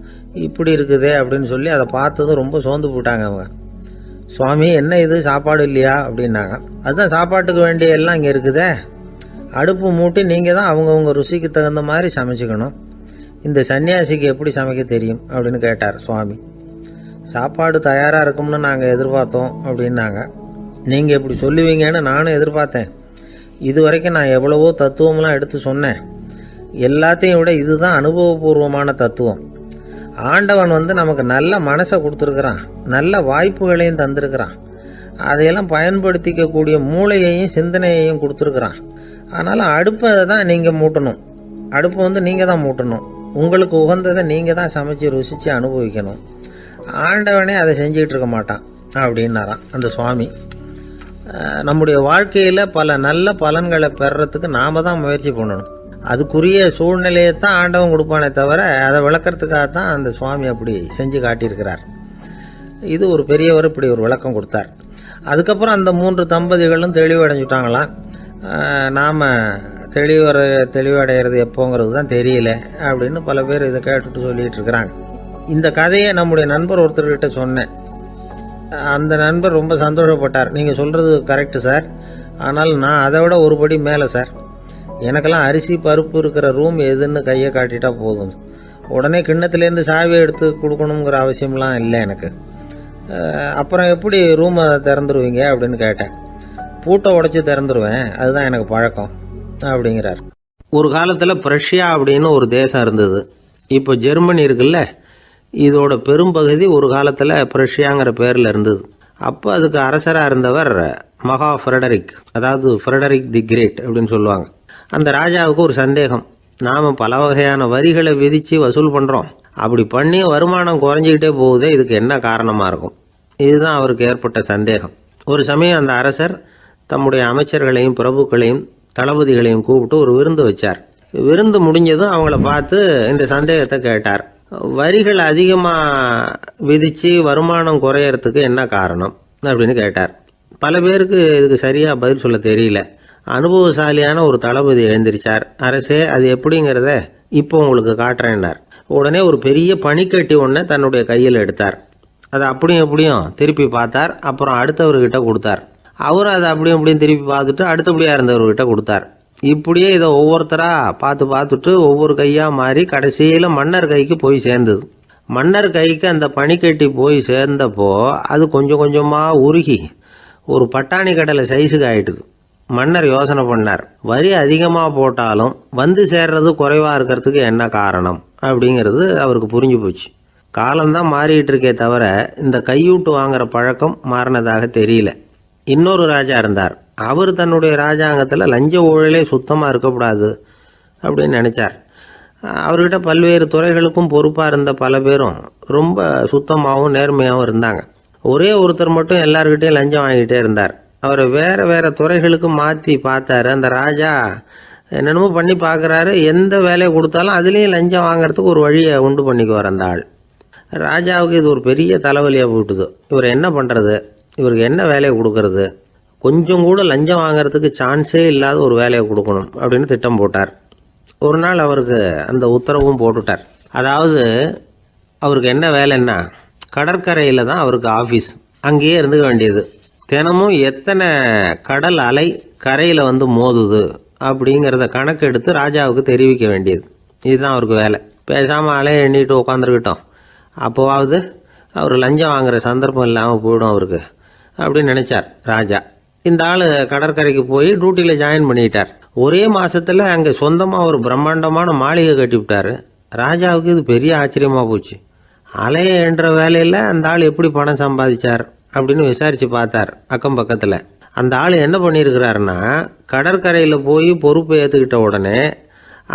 இப்படி இருக்குதே அப்படின்னு சொல்லி அதை பார்த்ததும் ரொம்ப சோர்ந்து போட்டாங்க அவங்க. சுவாமி, என்ன இது சாப்பாடு இல்லையா அப்படின்னாங்க. அதுதான் சாப்பாட்டுக்கு வேண்டிய எல்லாம் இங்கே இருக்குதே, அடுப்பு மூட்டி நீங்கள் தான் அவங்கவுங்க ருசிக்கு தகுந்த மாதிரி சமைச்சிக்கணும். இந்த சன்னியாசிக்கு எப்படி சமைக்க தெரியும் அப்படின்னு கேட்டார் சுவாமி. சாப்பாடு தயாராக இருக்கும்னு நாங்கள் எதிர்பார்த்தோம் அப்படின்னாங்க. நீங்கள் இப்படி சொல்லுவீங்கன்னு நானும் எதிர்பார்த்தேன். இது வரைக்கும் நான் எவ்வளவோ தத்துவம்லாம் எடுத்து சொன்னேன். எல்லாத்தையும் விட இதுதான் அனுபவபூர்வமான தத்துவம். ஆண்டவன் நமக்கு நல்ல மனசை கொடுத்துருக்குறான், நல்ல வாய்ப்புகளையும் தந்திருக்கிறான், அதையெல்லாம் பயன்படுத்திக்கக்கூடிய மூளையையும் சிந்தனையையும் கொடுத்துருக்குறான். அதனால் அடுப்பை தான் நீங்கள் மூட்டணும், அடுப்பை நீங்கள் தான் மூட்டணும், உங்களுக்கு உகந்ததை நீங்கள் தான் சமைச்சு ருசித்து அனுபவிக்கணும். ஆண்டவனே அதை செஞ்சுக்கிட்டு இருக்க மாட்டான் அப்படின்னாரான் அந்த சுவாமி. நம்முடைய வாழ்க்கையில் பல நல்ல பலன்களை பெறறதுக்கு நாம தான் முயற்சி பண்ணணும். அதுக்குரிய சூழ்நிலையை தான் ஆண்டவன் கொடுப்பானே தவிர அதை விளக்கறதுக்காக தான் அந்த சுவாமி அப்படி செஞ்சு காட்டியிருக்கிறார். இது ஒரு பெரியவர் இப்படி ஒரு விளக்கம் கொடுத்தார். அதுக்கப்புறம் அந்த 3 தம்பதிகளும் தெளிவடைஞ்சுட்டாங்களாம். நாம் தெளிவடைகிறது எப்போங்கிறது தான் தெரியல அப்படின்னு பல பேர் இதை கேட்டுட்டு சொல்லிட்டு இருக்கிறாங்க. இந்த கதையை நம்முடைய நண்பர் ஒருத்தர்கிட்ட சொன்னேன். அந்த நண்பர் ரொம்ப சந்தோஷப்பட்டார். நீங்கள் சொல்கிறது கரெக்டு சார், ஆனால் நான் அதை விட ஒரு படி மேலே சார். எனக்கெல்லாம் அரிசி பருப்பு இருக்கிற ரூம் எதுன்னு கையை காட்டிட்டா போதும், உடனே கிண்ணத்துலேருந்து சாவியை எடுத்து கொடுக்கணுங்கிற அவசியம்லாம் இல்லை எனக்கு. அப்புறம் எப்படி ரூமை திறந்துருவீங்க அப்படின்னு கேட்டேன். பூட்டை உடைச்சி திறந்துருவேன், அதுதான் எனக்கு பழக்கம் அப்படிங்கிறார். ஒரு காலத்தில் பிரஷ்யா அப்படின்னு ஒரு தேசம் இருந்தது. இப்போ ஜெர்மனி இருக்குல்ல, இதோட பெரும்பகுதி ஒரு காலத்தில் பிரஷ்யாங்கிற பேரில் இருந்தது. அப்போ அதுக்கு அரசராக இருந்தவர் மகா ஃப்ரெடரிக், அதாவது ஃப்ரெடரிக் தி கிரேட் அப்படின்னு சொல்லுவாங்க. அந்த ராஜாவுக்கு ஒரு சந்தேகம். நாம் பல வகையான வரிகளை விதித்து வசூல் பண்ணுறோம், அப்படி பண்ணி வருமானம் குறைஞ்சிக்கிட்டே போகுதே, இதுக்கு என்ன காரணமாக இருக்கும்? இதுதான் அவருக்கு ஏற்பட்ட சந்தேகம். ஒரு சமயம் அந்த அரசர் தம்முடைய அமைச்சர்களையும் பிரபுக்களையும் தளபதிகளையும் கூப்பிட்டு ஒரு விருந்து வச்சார். விருந்து முடிஞ்சதும் அவங்கள பார்த்து இந்த சந்தேகத்தை கேட்டார். வரிகள் அதிகமாக விதித்து வருமானம் குறையறதுக்கு என்ன காரணம் அப்படின்னு கேட்டார். பல பேருக்கு இதுக்கு சரியாக பதில் சொல்ல தெரியல. அனுபவசாலியான ஒரு தளபதி எழுந்திருச்சார். அரசே, அது எப்படிங்கிறத இப்போ உங்களுக்கு காட்டுறேன்னார். உடனே ஒரு பெரிய பனிக்கட்டி ஒன்றை தன்னுடைய கையில் எடுத்தார். அதை அப்படியும் எப்படியும் திருப்பி பார்த்தார். அப்புறம் அடுத்தவர்கிட்ட கொடுத்தார். அவர் அதை அப்படியும் எப்படியும் திருப்பி பார்த்துட்டு அடுத்தபடியாக இருந்தவர்கிட்ட கொடுத்தார். இப்படியே இதை ஒவ்வொருத்தராக பார்த்துட்டு ஒவ்வொரு கையாக மாறி கடைசியில் மன்னர் கைக்கு போய் சேர்ந்தது. மன்னர் கைக்கு அந்த பனிக்கட்டி போய் சேர்ந்தப்போ அது கொஞ்சம் கொஞ்சமாக உருகி ஒரு பட்டாணி கடலை சைஸுக்கு ஆயிட்டுது. மன்னர் யோசனை பண்ணார், வரி அதிகமாக போட்டாலும் வந்து சேர்றது குறைவாக இருக்கிறதுக்கு என்ன காரணம் அப்படிங்கிறது அவருக்கு புரிஞ்சு போச்சு. காலம்தான் மாறிட்டு இருக்கே தவிர இந்த கையூட்டு வாங்குற பழக்கம் மாறினதாக தெரியல. இன்னொரு ராஜா இருந்தார். அவர் தன்னுடைய ராஜாங்கத்தில் லஞ்ச ஊழலே சுத்தமாக இருக்கக்கூடாது அப்படின்னு நினச்சார். அவர்கிட்ட பல்வேறு துறைகளுக்கும் பொறுப்பாக இருந்த பல பேரும் ரொம்ப சுத்தமாகவும் நேர்மையாகவும் இருந்தாங்க. ஒரே ஒருத்தர் மட்டும் எல்லார்கிட்டையும் லஞ்சம் வாங்கிட்டே இருந்தார். அவரை வேறு வேறு துறைகளுக்கு மாற்றி பார்த்தாரு. அந்த ராஜா என்னென்னமோ பண்ணி பார்க்குறாரு. எந்த வேலையை கொடுத்தாலும் அதுலேயும் லஞ்சம் வாங்கிறதுக்கு ஒரு வழியை உண்டு பண்ணிக்குவார் அந்த ஆள். ராஜாவுக்கு இது ஒரு பெரிய தலைவலியாக போட்டுது. இவர் என்ன பண்ணுறது, இவருக்கு என்ன வேலையை கொடுக்கறது, கொஞ்சம் கூட லஞ்சம் வாங்கிறதுக்கு சான்ஸே இல்லாத ஒரு வேலையை கொடுக்கணும் அப்படின்னு திட்டம் போட்டார். ஒரு நாள் அவருக்கு அந்த உத்தரவும் போட்டுட்டார். அதாவது அவருக்கு என்ன வேலைன்னா, கடற்கரையில் தான் அவருக்கு ஆஃபீஸ், அங்கேயே இருந்துக்க வேண்டியது. தினமும் எத்தனை கடல் அலை கரையில் வந்து மோதுது அப்படிங்கிறத கணக்கெடுத்து ராஜாவுக்கு தெரிவிக்க வேண்டியது. இதுதான் அவருக்கு வேலை. பேசாமல் அலையை எண்ணிட்டு உட்காந்துருக்கிட்டோம், அப்போவாவது அவர் லஞ்சம் வாங்குகிற சந்தர்ப்பம் இல்லாமல் போயிடும் அவருக்கு அப்படின்னு நினச்சார் ராஜா. இந்த ஆள் கடற்கரைக்கு போய் டியூட்டியில் ஜாயின் பண்ணிட்டார். ஒரே மாதத்தில் அங்கே சொந்தமாக ஒரு பிரம்மாண்டமான மாளிகை கட்டிவிட்டார். ராஜாவுக்கு இது பெரிய ஆச்சரியமாக போச்சு. அலையை என்ற வேலையில் அந்த ஆள் எப்படி பணம் சம்பாதிச்சார் அப்படின்னு விசாரித்து பார்த்தார் அக்கம் பக்கத்தில். அந்த ஆள் என்ன பண்ணியிருக்கிறாருன்னா, கடற்கரையில் போய் பொறுப்பை ஏற்றுக்கிட்ட உடனே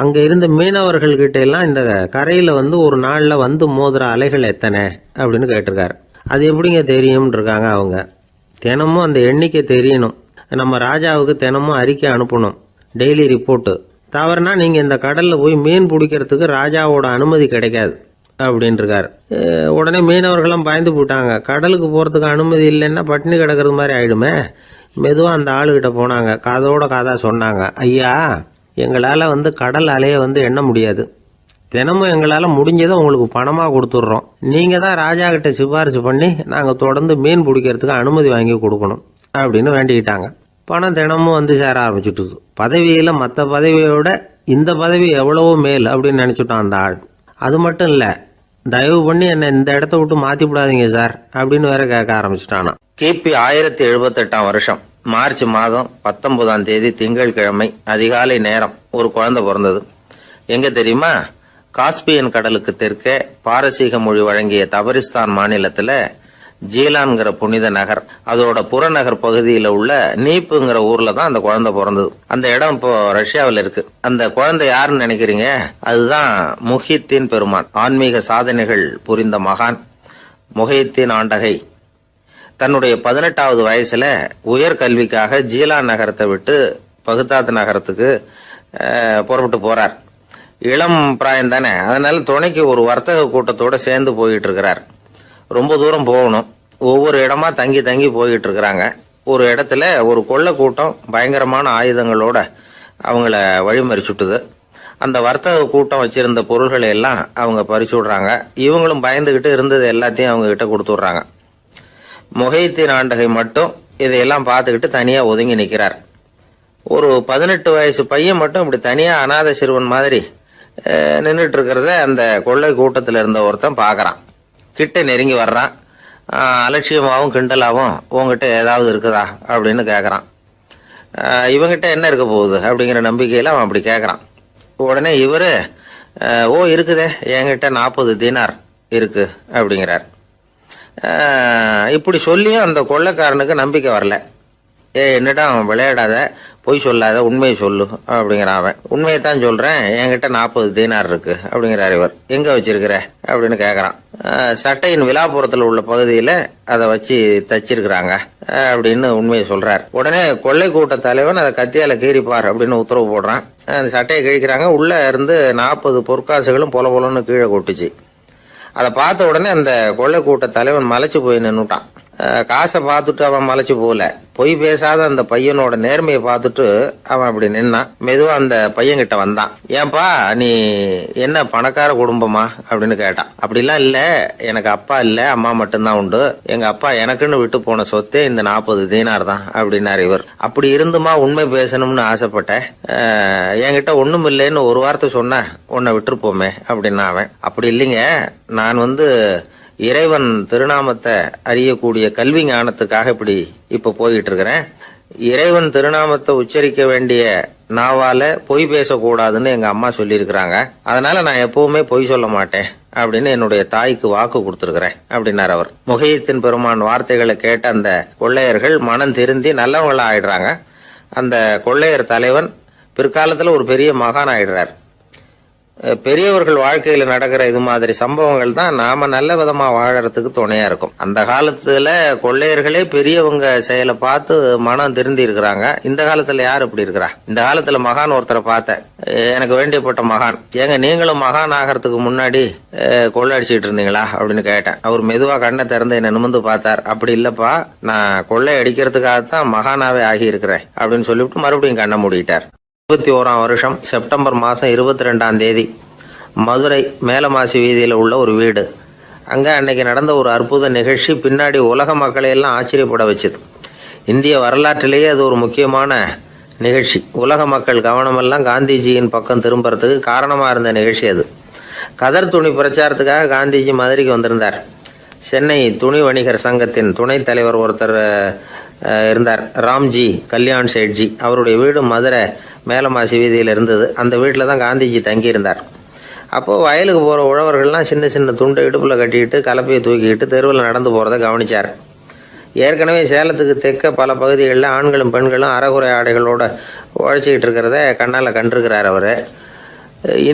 அங்கே இருந்த மீனவர்கள்கிட்ட எல்லாம் இந்த கரையில் வந்து ஒரு நாளில் வந்து மோதுற அலைகள் எத்தனை அப்படின்னு கேட்டிருக்காரு. அது எப்படிங்க தெரியும்னு இருக்காங்க அவங்க. தினமும் அந்த எண்ணிக்கை தெரியணும். நம்ம ராஜாவுக்கு தினமும் அறிக்கை அனுப்பணும், டெய்லி ரிப்போர்ட்டு. தவறுனா நீங்கள் இந்த கடலில் போய் மீன் பிடிக்கிறதுக்கு ராஜாவோட அனுமதி கிடைக்காது அப்படின்ட்டுருக்காரு. உடனே மீனவர்களும் பயந்து போட்டாங்க. கடலுக்கு போகிறதுக்கு அனுமதி இல்லைன்னா பட்டினி கிடக்கிறது மாதிரி ஆகிடுமே. மெதுவாக அந்த ஆளுகிட்ட போனாங்க, காதோட காதாக சொன்னாங்க, ஐயா, எங்களால் வந்து கடல் அலையை வந்து எண்ண முடியாது. தினமும் எங்களால் முடிஞ்சதை உங்களுக்கு பணமாக கொடுத்துட்றோம். நீங்கள் தான் ராஜா கிட்ட சிபாரிசு பண்ணி நாங்கள் தொடர்ந்து மீன் பிடிக்கிறதுக்கு அனுமதி வாங்கி கொடுக்கணும் அப்படின்னு வேண்டிக்கிட்டாங்க. பணம் தினமும் வந்து சேர ஆரம்பிச்சுட்டுது. பதவியில் மற்ற பதவியோட இந்த பதவி எவ்வளவோ மேல் அப்படின்னு நினச்சிட்டான் அந்த ஆள். அது மட்டும் இல்லை, தயவு பண்ணி என்னை இந்த இடத்த விட்டு மாற்றி விடாதீங்க சார் அப்படின்னு வேற கேட்க ஆரம்பிச்சுட்டானா. கிபி 1078 வருஷம் மார்ச் மாதம் 19ஆம் தேதி திங்கட்கிழமை அதிகாலை நேரம் ஒரு குழந்தை பிறந்தது. எங்க தெரியுமா? காஸ்பியன் கடலுக்கு தெற்கே பாரசீக மொழி வழங்கிய தபரிஸ்தான் மாநிலத்துல ஜீலான்கிற புனித நகர், அதோட புறநகர் பகுதியில் உள்ள நீப்புங்கிற ஊர்ல தான் அந்த குழந்தை பிறந்தது. அந்த இடம் இப்போ ரஷ்யாவில் இருக்கு. அந்த குழந்தை யாருன்னு நினைக்கிறீங்க? அதுதான் முஹித்தீன் பெருமான், ஆன்மீக சாதனைகள் புரிந்த மகான் முஹித்தீன் ஆண்டகை. தன்னுடைய 18வது வயசுல உயர்கல்விக்காக ஜீலான் நகரத்தை விட்டு பகுதாத் நகரத்துக்கு புறப்பட்டு போறார். இளம் பிராயம் தானே, அதனால துணைக்கு ஒரு வர்த்தக கூட்டத்தோட சேர்ந்து போயிட்டு இருக்கிறார். ரொம்ப தூரம் போகணும். ஒவ்வொரு இடமா தங்கி தங்கி போயிட்டு இருக்கிறாங்க. ஒரு இடத்துல ஒரு கொள்ளை கூட்டம் பயங்கரமான ஆயுதங்களோட அவங்கள வழிமறிச்சுட்டுது. அந்த வர்த்தக கூட்டம் வச்சிருந்த பொருள்களை எல்லாம் அவங்க பறிச்சு விடுறாங்க. இவங்களும் பயந்துகிட்டு இருந்தது எல்லாத்தையும் அவங்க கிட்ட கொடுத்துடுறாங்க. முஹைத்தீன் ஆண்டகை மட்டும் இதையெல்லாம் பார்த்துக்கிட்டு தனியா ஒதுங்கி நிற்கிறார். ஒரு 18 வயசு பையன் மட்டும் இப்படி தனியா அநாத சிறுவன் மாதிரி நின்றுட்டு இருக்கிறத அந்த கொள்ளை கூட்டத்தில் இருந்த ஒருத்தன் பாக்குறான். கிட்ட நெருங்கி வர்றான். அலட்சியமாகவும் கிண்டலாகவும் உங்ககிட்ட ஏதாவது இருக்குதா அப்படின்னு கேட்கறான். இவங்கிட்ட என்ன இருக்க போகுது அப்படிங்கிற நம்பிக்கையில அவன் அப்படி கேட்கறான். உடனே இவரு இருக்குதே, என்கிட்ட 40 தீனார் இருக்கு அப்படிங்கிறார். இப்படி சொல்லியும் அந்த கொள்ளைக்காரனுக்கு நம்பிக்கை வரல. என்னிடம் விளையாடாத, பொய் சொல்லாத, உண்மையை சொல்லு அப்படிங்கிறான் அவன். உண்மையைத்தான் சொல்றேன், என்கிட்ட 40 தீனார் இருக்கு அப்படிங்கிறார் இவர். எங்க வச்சிருக்கிற அப்படின்னு கேக்குறான். சட்டையின் விழாப்புறத்துல உள்ள பகுதியில அதை வச்சு தச்சிருக்கிறாங்க அப்படின்னு உண்மையை சொல்றார். உடனே கொள்ளை கூட்ட தலைவன் அதை கத்தியால கீறிப்பார் அப்படின்னு உத்தரவு போடுறான். அந்த சட்டையை கிழிக்கிறாங்க. உள்ள இருந்து 40 பொற்காசுகளும் பொல பொலன்னு கீழே கொட்டுச்சு. அதை பார்த்த உடனே அந்த கொள்ளை கூட்ட தலைவன் மலைச்சு போய் நின்னுட்டான். காசை பார்த்துட்டு அவன் மலைச்சு போல, பொய் பேசாத அந்த பையனோட நேர்மையை பார்த்துட்டு அவன் அப்படி நின்னான். மெதுவா அந்த பையன் கிட்ட வந்தான். ஏன்பா, நீ என்ன பணக்கார குடும்பமா அப்படின்னு கேட்டான். அப்படிலாம் இல்ல, எனக்கு அப்பா இல்ல, அம்மா மட்டும்தான் உண்டு. எங்க அப்பா எனக்குன்னு விட்டு போன சொத்தே இந்த 40 தீனார் தான் அப்படின்னாரு இவர். அப்படி இருந்துமா உண்மை பேசணும்னு ஆசைப்பட்டேன். என்கிட்ட ஒண்ணும் இல்லைன்னு ஒரு வார்த்தை சொன்ன உன்னை விட்டுருப்போமே அப்படின்னா அவன். அப்படி இல்லைங்க, நான் இறைவன் திருநாமத்தை அறியக்கூடிய கல்வி ஞானத்துக்காக இப்ப போயிட்டு இருக்கிறேன். இறைவன் திருநாமத்தை உச்சரிக்க வேண்டிய நாவால பொய் பேசக்கூடாதுன்னு எங்க அம்மா சொல்லியிருக்கிறாங்க. அதனால நான் எப்பவுமே பொய் சொல்ல மாட்டேன் அப்படின்னு என்னுடைய தாய்க்கு வாக்கு கொடுத்திருக்கிறேன் அப்படின்னார் அவர். முஹைத்தீன் பெருமான் வார்த்தைகளை கேட்ட அந்த கொள்ளையர்கள் மனம் திருந்தி நல்லவங்களா ஆயிடுறாங்க. அந்த கொள்ளையர் தலைவன் பிற்காலத்துல ஒரு பெரிய மகான் ஆயிடுறார். பெரியவர்கள் வாழ்க்கையில நடக்கிற இது மாதிரி சம்பவங்கள் தான் நாம நல்ல விதமா வாழறதுக்கு துணையா இருக்கும். அந்த காலத்துல கொள்ளையர்களே பெரியவங்க செயலை பார்த்து மனம் திருந்தி இருக்கிறாங்க. இந்த காலத்துல யார் இப்படி இருக்கிறா? இந்த காலத்துல மகான் ஒருத்தரை பார்த்தேன், எனக்கு வேண்டியப்பட்ட மகான். ஏங்க நீங்களும் மகான் ஆகிறதுக்கு முன்னாடி கொள்ளை அடிச்சுட்டு இருந்தீங்களா அப்படின்னு கேட்டேன். அவர் மெதுவா கண்ணை திறந்து என்ன நிமிர்ந்து பார்த்தார். அப்படி இல்லப்பா, நான் கொள்ளை அடிக்கிறதுக்காகத்தான் மகானாவே ஆகி இருக்கிறேன் அப்படின்னு சொல்லிவிட்டு மறுபடியும் கண்ணை மூடிட்டார். 21ஆம் வருஷம் செப்டம்பர் மாசம் 22ஆம் தேதி மதுரை மேலமாசி வீதியில உள்ள ஒரு வீடு. அங்க அன்னைக்கு நடந்த ஒரு அற்புத நிகழ்ச்சி பின்னாடி உலக மக்களை எல்லாம் ஆச்சரியப்பட வச்சுது. இந்திய வரலாற்றிலேயே அது ஒரு முக்கியமான நிகழ்ச்சி. உலக மக்கள் கவனமெல்லாம் காந்திஜியின் பக்கம் திரும்புறதுக்கு காரணமா இருந்த நிகழ்ச்சி அது. கதர் துணி பிரச்சாரத்துக்காக காந்திஜி மதுரைக்கு வந்திருந்தார். சென்னை துணி வணிகர் சங்கத்தின் துணைத் தலைவர் ஒருத்தர் இருந்தார், ராம்ஜி கல்யாண் சேட்ஜி. அவருடைய வீடு மதுரை மேலமாசி வீதியில் இருந்தது. அந்த வீட்டில் தான் காந்திஜி தங்கியிருந்தார். அப்போது வயலுக்கு போகிற உழவர்கள்லாம் சின்ன சின்ன துண்டை இடுப்பில் கட்டிக்கிட்டு கலப்பையை தூக்கிக்கிட்டு தெருவில் நடந்து போகிறத கவனிச்சார். ஏற்கனவே சேலத்துக்கு தெற்க பல பகுதிகளில் ஆண்களும் பெண்களும் அறகுறை ஆடைகளோட உழைச்சிக்கிட்டு இருக்கிறத கண்ணால் கண்டிருக்கிறார் அவர்.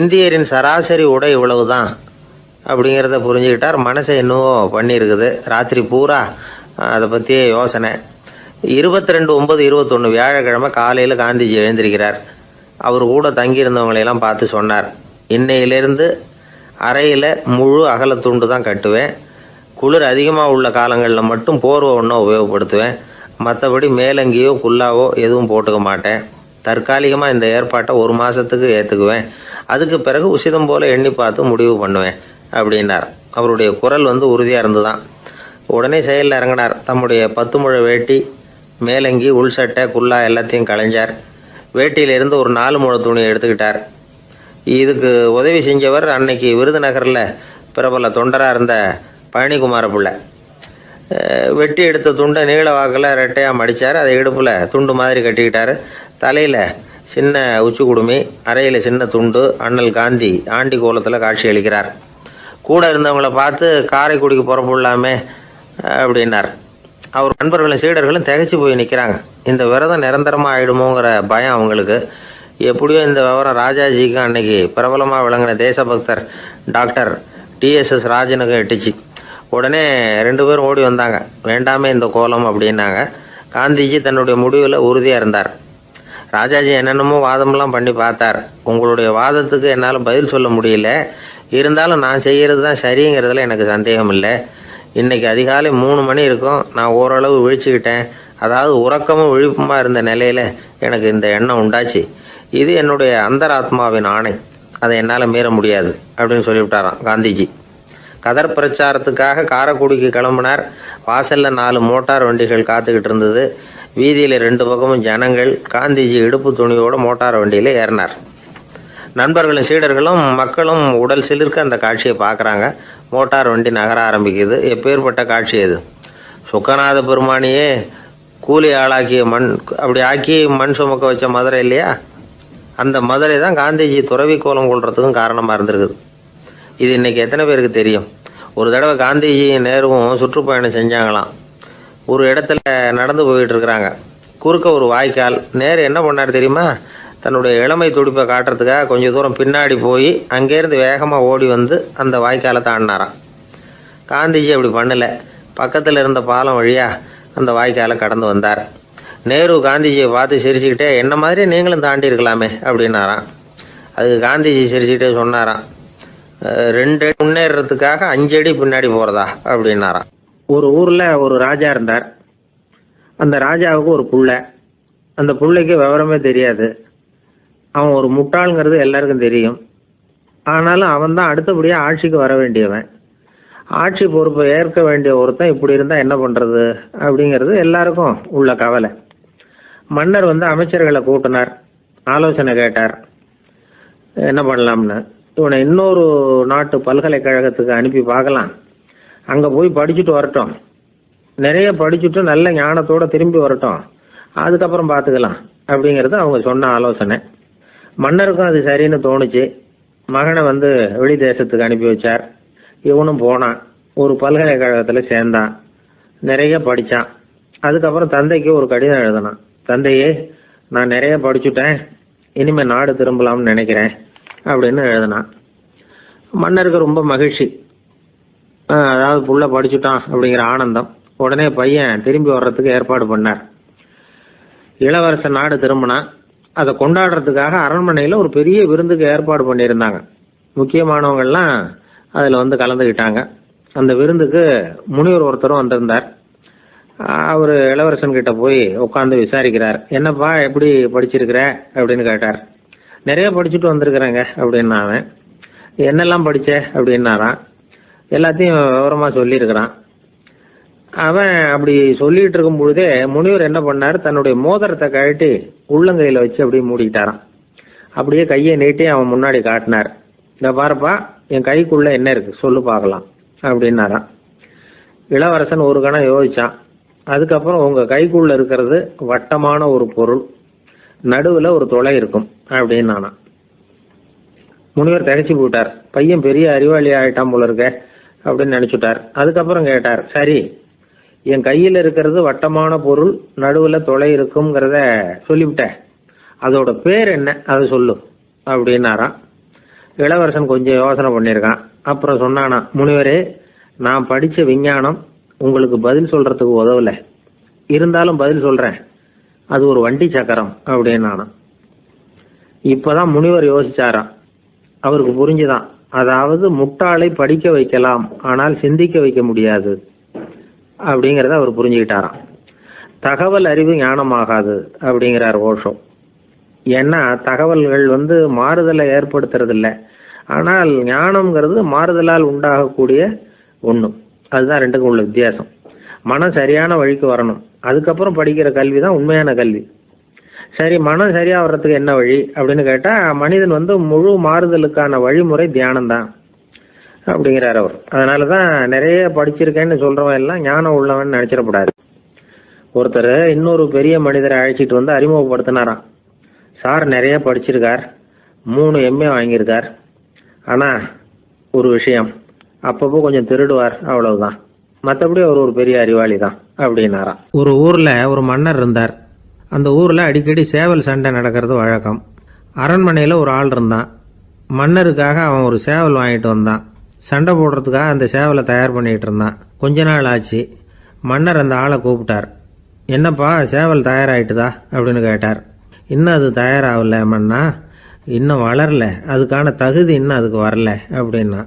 இந்தியரின் சராசரி உடை இவ்வளவு தான் அப்படிங்கிறத புரிஞ்சுக்கிட்டார். மனசை என்னவோ பண்ணியிருக்குது. ராத்திரி பூரா அதை பற்றியே யோசனை. 22/9/21 வியாழக்கிழமை காலையில் காந்திஜி எழுந்திருக்கிறார். அவர் கூட தங்கியிருந்தவங்களையெல்லாம் பார்த்து சொன்னார், இன்னையிலிருந்து அறையில் முழு அகலத்துண்டு தான் கட்டுவேன். குளிர் அதிகமாக உள்ள காலங்களில் மட்டும் போர்வை ஒன்றா உபயோகப்படுத்துவேன். மற்றபடி மேலங்கியோ குல்லாவோ எதுவும் போட்டுக்க மாட்டேன். தற்காலிகமாக இந்த ஏற்பாட்டை 1 மாதத்துக்கு ஏற்றுக்குவேன். அதுக்கு பிறகு உசிதம் போல எண்ணி பார்த்து முடிவு பண்ணுவேன் அப்படின்னார். அவருடைய குரல் உறுதியாக இருந்துதான். உடனே செயலில் இறங்கினார். தம்முடைய 10 முழ வேட்டி, மேலங்கி, உள் சட்டை, குல்லா எல்லாத்தையும் களைஞ்சார். வேட்டியிலிருந்து ஒரு 4 முழ துணியை எடுத்துக்கிட்டார். இதுக்கு உதவி செஞ்சவர் அன்னைக்கு விருதுநகரில் பிரபல தொண்டராக இருந்த பழனிக்குமார பிள்ளை. வெட்டி எடுத்த துண்டை நீள வாக்கில் ரெட்டையாக மடித்தார். அதை இடுப்பில் துண்டு மாதிரி கட்டிக்கிட்டார். தலையில் சின்ன உச்சி குடுமி, அறையில் சின்ன துண்டு. அண்ணல் காந்தி ஆண்டி கோலத்தில் காட்சி அளிக்கிறார். கூட இருந்தவங்களை பார்த்து காரைக்குடிக்கு புறப்படலாமே அப்படின்னார். அவர் நண்பர்களும் சீடர்களும் திகைச்சு போய் நிற்கிறாங்க. இந்த விரதம் நிரந்தரமாக ஆயிடுமோங்கிற பயம் அவங்களுக்கு. எப்படியோ இந்த விவரம் ராஜாஜிக்கும் அன்னைக்கு பிரபலமாக விளங்கின தேசபக்தர் டாக்டர் TSS ராஜனுக்கும் எட்டுச்சு. உடனே 2 பேரும் ஓடி வந்தாங்க. வேண்டாமே இந்த கோலம் அப்படின்னாங்க. காந்திஜி தன்னுடைய முடிவில் உறுதியாக இருந்தார். ராஜாஜி என்னென்னமோ வாதமெல்லாம் பண்ணி பார்த்தார். உங்களுடைய வாதத்துக்கு என்னால் பதில் சொல்ல முடியல, இருந்தாலும் நான் செய்கிறது தான் சரிங்கிறதுல எனக்கு சந்தேகம் இல்லை. இன்னைக்கு அதிகாலை 3 மணி இருக்கும். நான் ஓரளவு விழிச்சுக்கிட்டேன். அதாவது உறக்கமும் விழிப்புமா இருந்த நிலையில் எனக்கு இந்த எண்ணம் உண்டாச்சு. இது என்னுடைய அந்தராத்மாவின் ஆணை, அதை என்னால் மீற முடியாது அப்படின்னு சொல்லிவிட்டாராம் காந்திஜி. கதர் பிரச்சாரத்துக்காக காரைக்குடிக்கு கிளம்பினார். வாசல்ல 4 மோட்டார் வண்டிகள் காத்துக்கிட்டு இருந்தது. வீதியில் 2 பக்கமும் ஜனங்கள். காந்திஜி இடுப்பு துணியோட மோட்டார் வண்டியில் ஏறினார். நண்பர்களும் சீடர்களும் மக்களும் உடல் சிலிர்க்க அந்த காட்சியை பார்க்குறாங்க. மோட்டார் வண்டி நகர ஆரம்பிக்குது. எப்பேற்பட்ட காட்சி அது! சுக்கநாத பெருமானியே கூலி ஆளாக்கிய அப்படி ஆக்கி மண் சுமக்க வச்ச மதுரை இல்லையா, அந்த மதுரை தான் காந்திஜி துறவி கோலம் கொள்றதுக்கும் காரணமாக இருந்திருக்குது. இது இன்னைக்கு எத்தனை பேருக்கு தெரியும்? ஒரு தடவை காந்திஜி நேருவும் சுற்றுப்பயணம் செஞ்சாங்களாம். ஒரு இடத்துல நடந்து போயிட்டு இருக்கிறாங்க. குறுக்க ஒரு வாய்க்கால். நேரு என்ன பண்ணார் தெரியுமா? தன்னுடைய இளமை துடிப்பை காட்டுறதுக்காக கொஞ்சம் தூரம் பின்னாடி போய் அங்கேருந்து வேகமாக ஓடி வந்து அந்த வாய்க்காலை தாண்டினாராம். காந்திஜி அப்படி பண்ணல. பக்கத்தில் இருந்த பாலம் வழியாக அந்த வாய்க்காலை கடந்து வந்தார். நேரு காந்திஜியை பார்த்து சிரிச்சுக்கிட்டே, என்ன மாதிரி நீங்களும் தாண்டி இருக்கலாமே அப்படின்னாராம். அதுக்கு காந்திஜி சிரிச்சுக்கிட்டே சொன்னாராம், 2 அடி முன்னேறதுக்காக 5 அடி பின்னாடி போகிறதா அப்படின்னாராம். ஒரு ஊரில் ஒரு ராஜா இருந்தார். அந்த ராஜாவுக்கு ஒரு புள்ள. அந்த புள்ளைக்கு விவரமே தெரியாது. அவன் ஒரு முட்டாளுங்கிறது எல்லாருக்கும் தெரியும். ஆனாலும் அவன் தான் அடுத்தபடியாக ஆட்சிக்கு வர வேண்டியவன். ஆட்சி பொறுப்பை ஏற்க வேண்டிய ஒருத்தன் இப்படி இருந்தால் என்ன பண்ணுறது அப்படிங்கிறது எல்லாருக்கும் உள்ள கவலை. மன்னர் அமைச்சர்களை கூட்டினார். ஆலோசனை கேட்டார், என்ன பண்ணலாம்னு. இவனை இன்னொரு நாட்டு பல்கலைக்கழகத்துக்கு அனுப்பி பார்க்கலாம். அங்கே போய் படிச்சுட்டு வரட்டும். நிறைய படிச்சுட்டு நல்ல ஞானத்தோடு திரும்பி வரட்டும். அதுக்கப்புறம் பார்த்துக்கலாம் அப்படிங்கிறது அவங்க சொன்ன ஆலோசனை. மன்னருக்கும் அது சரின்னு தோணுச்சு. மகனை வெளி தேசத்துக்கு அனுப்பி வச்சார். இவனும் போனான். ஒரு பல்கலைக்கழகத்தில் சேர்ந்தான். நிறைய படித்தான். அதுக்கப்புறம் தந்தைக்கு ஒரு கடிதம் எழுதினான். தந்தையே, நான் நிறைய படிச்சுட்டேன், இனிமேல் நாடு திரும்பலாம்னு நினைக்கிறேன் அப்படின்னு எழுதினான். மன்னருக்கு ரொம்ப மகிழ்ச்சி. அதாவது புள்ள படிச்சுட்டான் அப்படிங்கிற ஆனந்தம். உடனே பையன் திரும்பி வர்றதுக்கு ஏற்பாடு பண்ணார். இளவரசன் நாடு திரும்பினான். அதை கொண்டாடுறதுக்காக அரண்மனையில் ஒரு பெரிய விருந்துக்கு ஏற்பாடு பண்ணியிருந்தாங்க. முக்கியமானவங்கள்லாம் அதில் கலந்துக்கிட்டாங்க. அந்த விருந்துக்கு முனிவர் ஒருத்தரும் வந்திருந்தார். அவர் இளவரசன் கிட்ட போய் உட்காந்து விசாரிக்கிறார். என்னப்பா, எப்படி படிச்சிருக்கிற அப்படின்னு கேட்டார். நிறைய படிச்சுட்டு வந்திருக்கிறேங்க அப்படின்னா. அவன் என்னெல்லாம் படித்த அப்படின்னாரான். எல்லாத்தையும் விவரமாக சொல்லியிருக்கிறான். அவன் அப்படி சொல்லிட்டு இருக்கும் பொழுதே முனிவர் என்ன பண்ணார், தன்னுடைய மோதிரத்தை கழட்டி உள்ளங்கையில் வச்சு அப்படியே மூடிக்கிட்டாரான். அப்படியே கையை நீட்டி அவன் முன்னாடி காட்டினார். இந்த பாருப்பா, என் கைக்குள்ள என்ன இருக்கு சொல்லு பார்க்கலாம் அப்படின்னாரான். இளவரசன் ஒரு கணம் யோசிச்சான். அதுக்கப்புறம், உங்கள் கைக்குள்ள இருக்கிறது வட்டமான ஒரு பொருள், நடுவில் ஒரு துளை இருக்கும் அப்படின்னானா. முனிவர் திகைச்சு போட்டார். பையன் பெரிய அறிவாளி ஆகிட்டான் போல இருக்க அப்படின்னு நினச்சிட்டார். அதுக்கப்புறம் கேட்டார், சரி, என் கையில் இருக்கிறது வட்டமான பொருள், நடுவில் துளை இருக்குங்கிறத சொல்லிவிட்டேன், அதோட பேர் என்ன, அதை சொல்லு அப்படின்னாராம். இளவரசன் கொஞ்சம் யோசனை பண்ணியிருக்கான். அப்புறம் சொன்னானா, முனிவரே, நான் படித்த விஞ்ஞானம் உங்களுக்கு பதில் சொல்கிறதுக்கு உதவலை, இருந்தாலும் பதில் சொல்கிறேன், அது ஒரு வண்டி சக்கரம் அப்படின்னானா. இப்போதான் முனிவர் யோசிச்சாராம். அவருக்கு புரிஞ்சுதான், அதாவது முட்டாளை படிக்க வைக்கலாம், ஆனால் சிந்திக்க வைக்க முடியாது அப்படிங்கிறத அவர் புரிஞ்சுக்கிட்டாராம். தகவல் அறிவு ஞானமாகாது அப்படிங்கிறார் ஓஷோ. ஏன்னா தகவல்கள் மாறுதலை ஏற்படுத்துறது இல்லை, ஆனால் ஞானம்ங்கிறது மாறுதலால் உண்டாகக்கூடிய ஒன்று. அதுதான் ரெண்டுக்கும் உள்ள வித்தியாசம். மனம் சரியான வழிக்கு வரணும், அதுக்கப்புறம் படிக்கிற கல்வி தான் உண்மையான கல்வி. சரி, மனம் சரியா வர்றதுக்கு என்ன வழி அப்படின்னு கேட்டால், மனிதன் முழு மாறுதலுக்கான வழிமுறை தியானம்தான் அப்படிங்கிறார் அவர். அதனால தான் நிறைய படிச்சிருக்கேன்னு சொல்கிறவன் எல்லாம் ஞானம் உள்ளவன் நினச்சிடக்கூடாது. ஒருத்தர் இன்னொரு பெரிய மனிதரை அழைச்சிட்டு அறிமுகப்படுத்தினாராம். சார் நிறைய படிச்சிருக்கார், 3 MA வாங்கியிருக்கார், ஆனால் ஒரு விஷயம், அப்பப்போ கொஞ்சம் திருடுவார், அவ்வளவுதான், மற்றபடி அவர் ஒரு பெரிய அறிவாளி தான் அப்படின்னாராம். ஒரு ஊரில் ஒரு மன்னர் இருந்தார். அந்த ஊரில் அடிக்கடி சேவல் சண்டை நடக்கிறது வழக்கம். அரண்மனையில் ஒரு ஆள் இருந்தான். மன்னருக்காக அவன் ஒரு சேவல் வாங்கிட்டு வந்தான். சண்டை போடுறதுக்காக அந்த சேவலை தயார் பண்ணிகிட்டு இருந்தான். கொஞ்ச நாள் ஆச்சு. மன்னர் அந்த ஆளை கூப்பிட்டார். என்னப்பா சேவல் தயாராகிட்டுதா அப்படின்னு கேட்டார். இன்னும் அது தயாராகல மன்னா, இன்னும் வளரல, அதுக்கான தகுதி இன்னும் அதுக்கு வரல அப்படின்னா.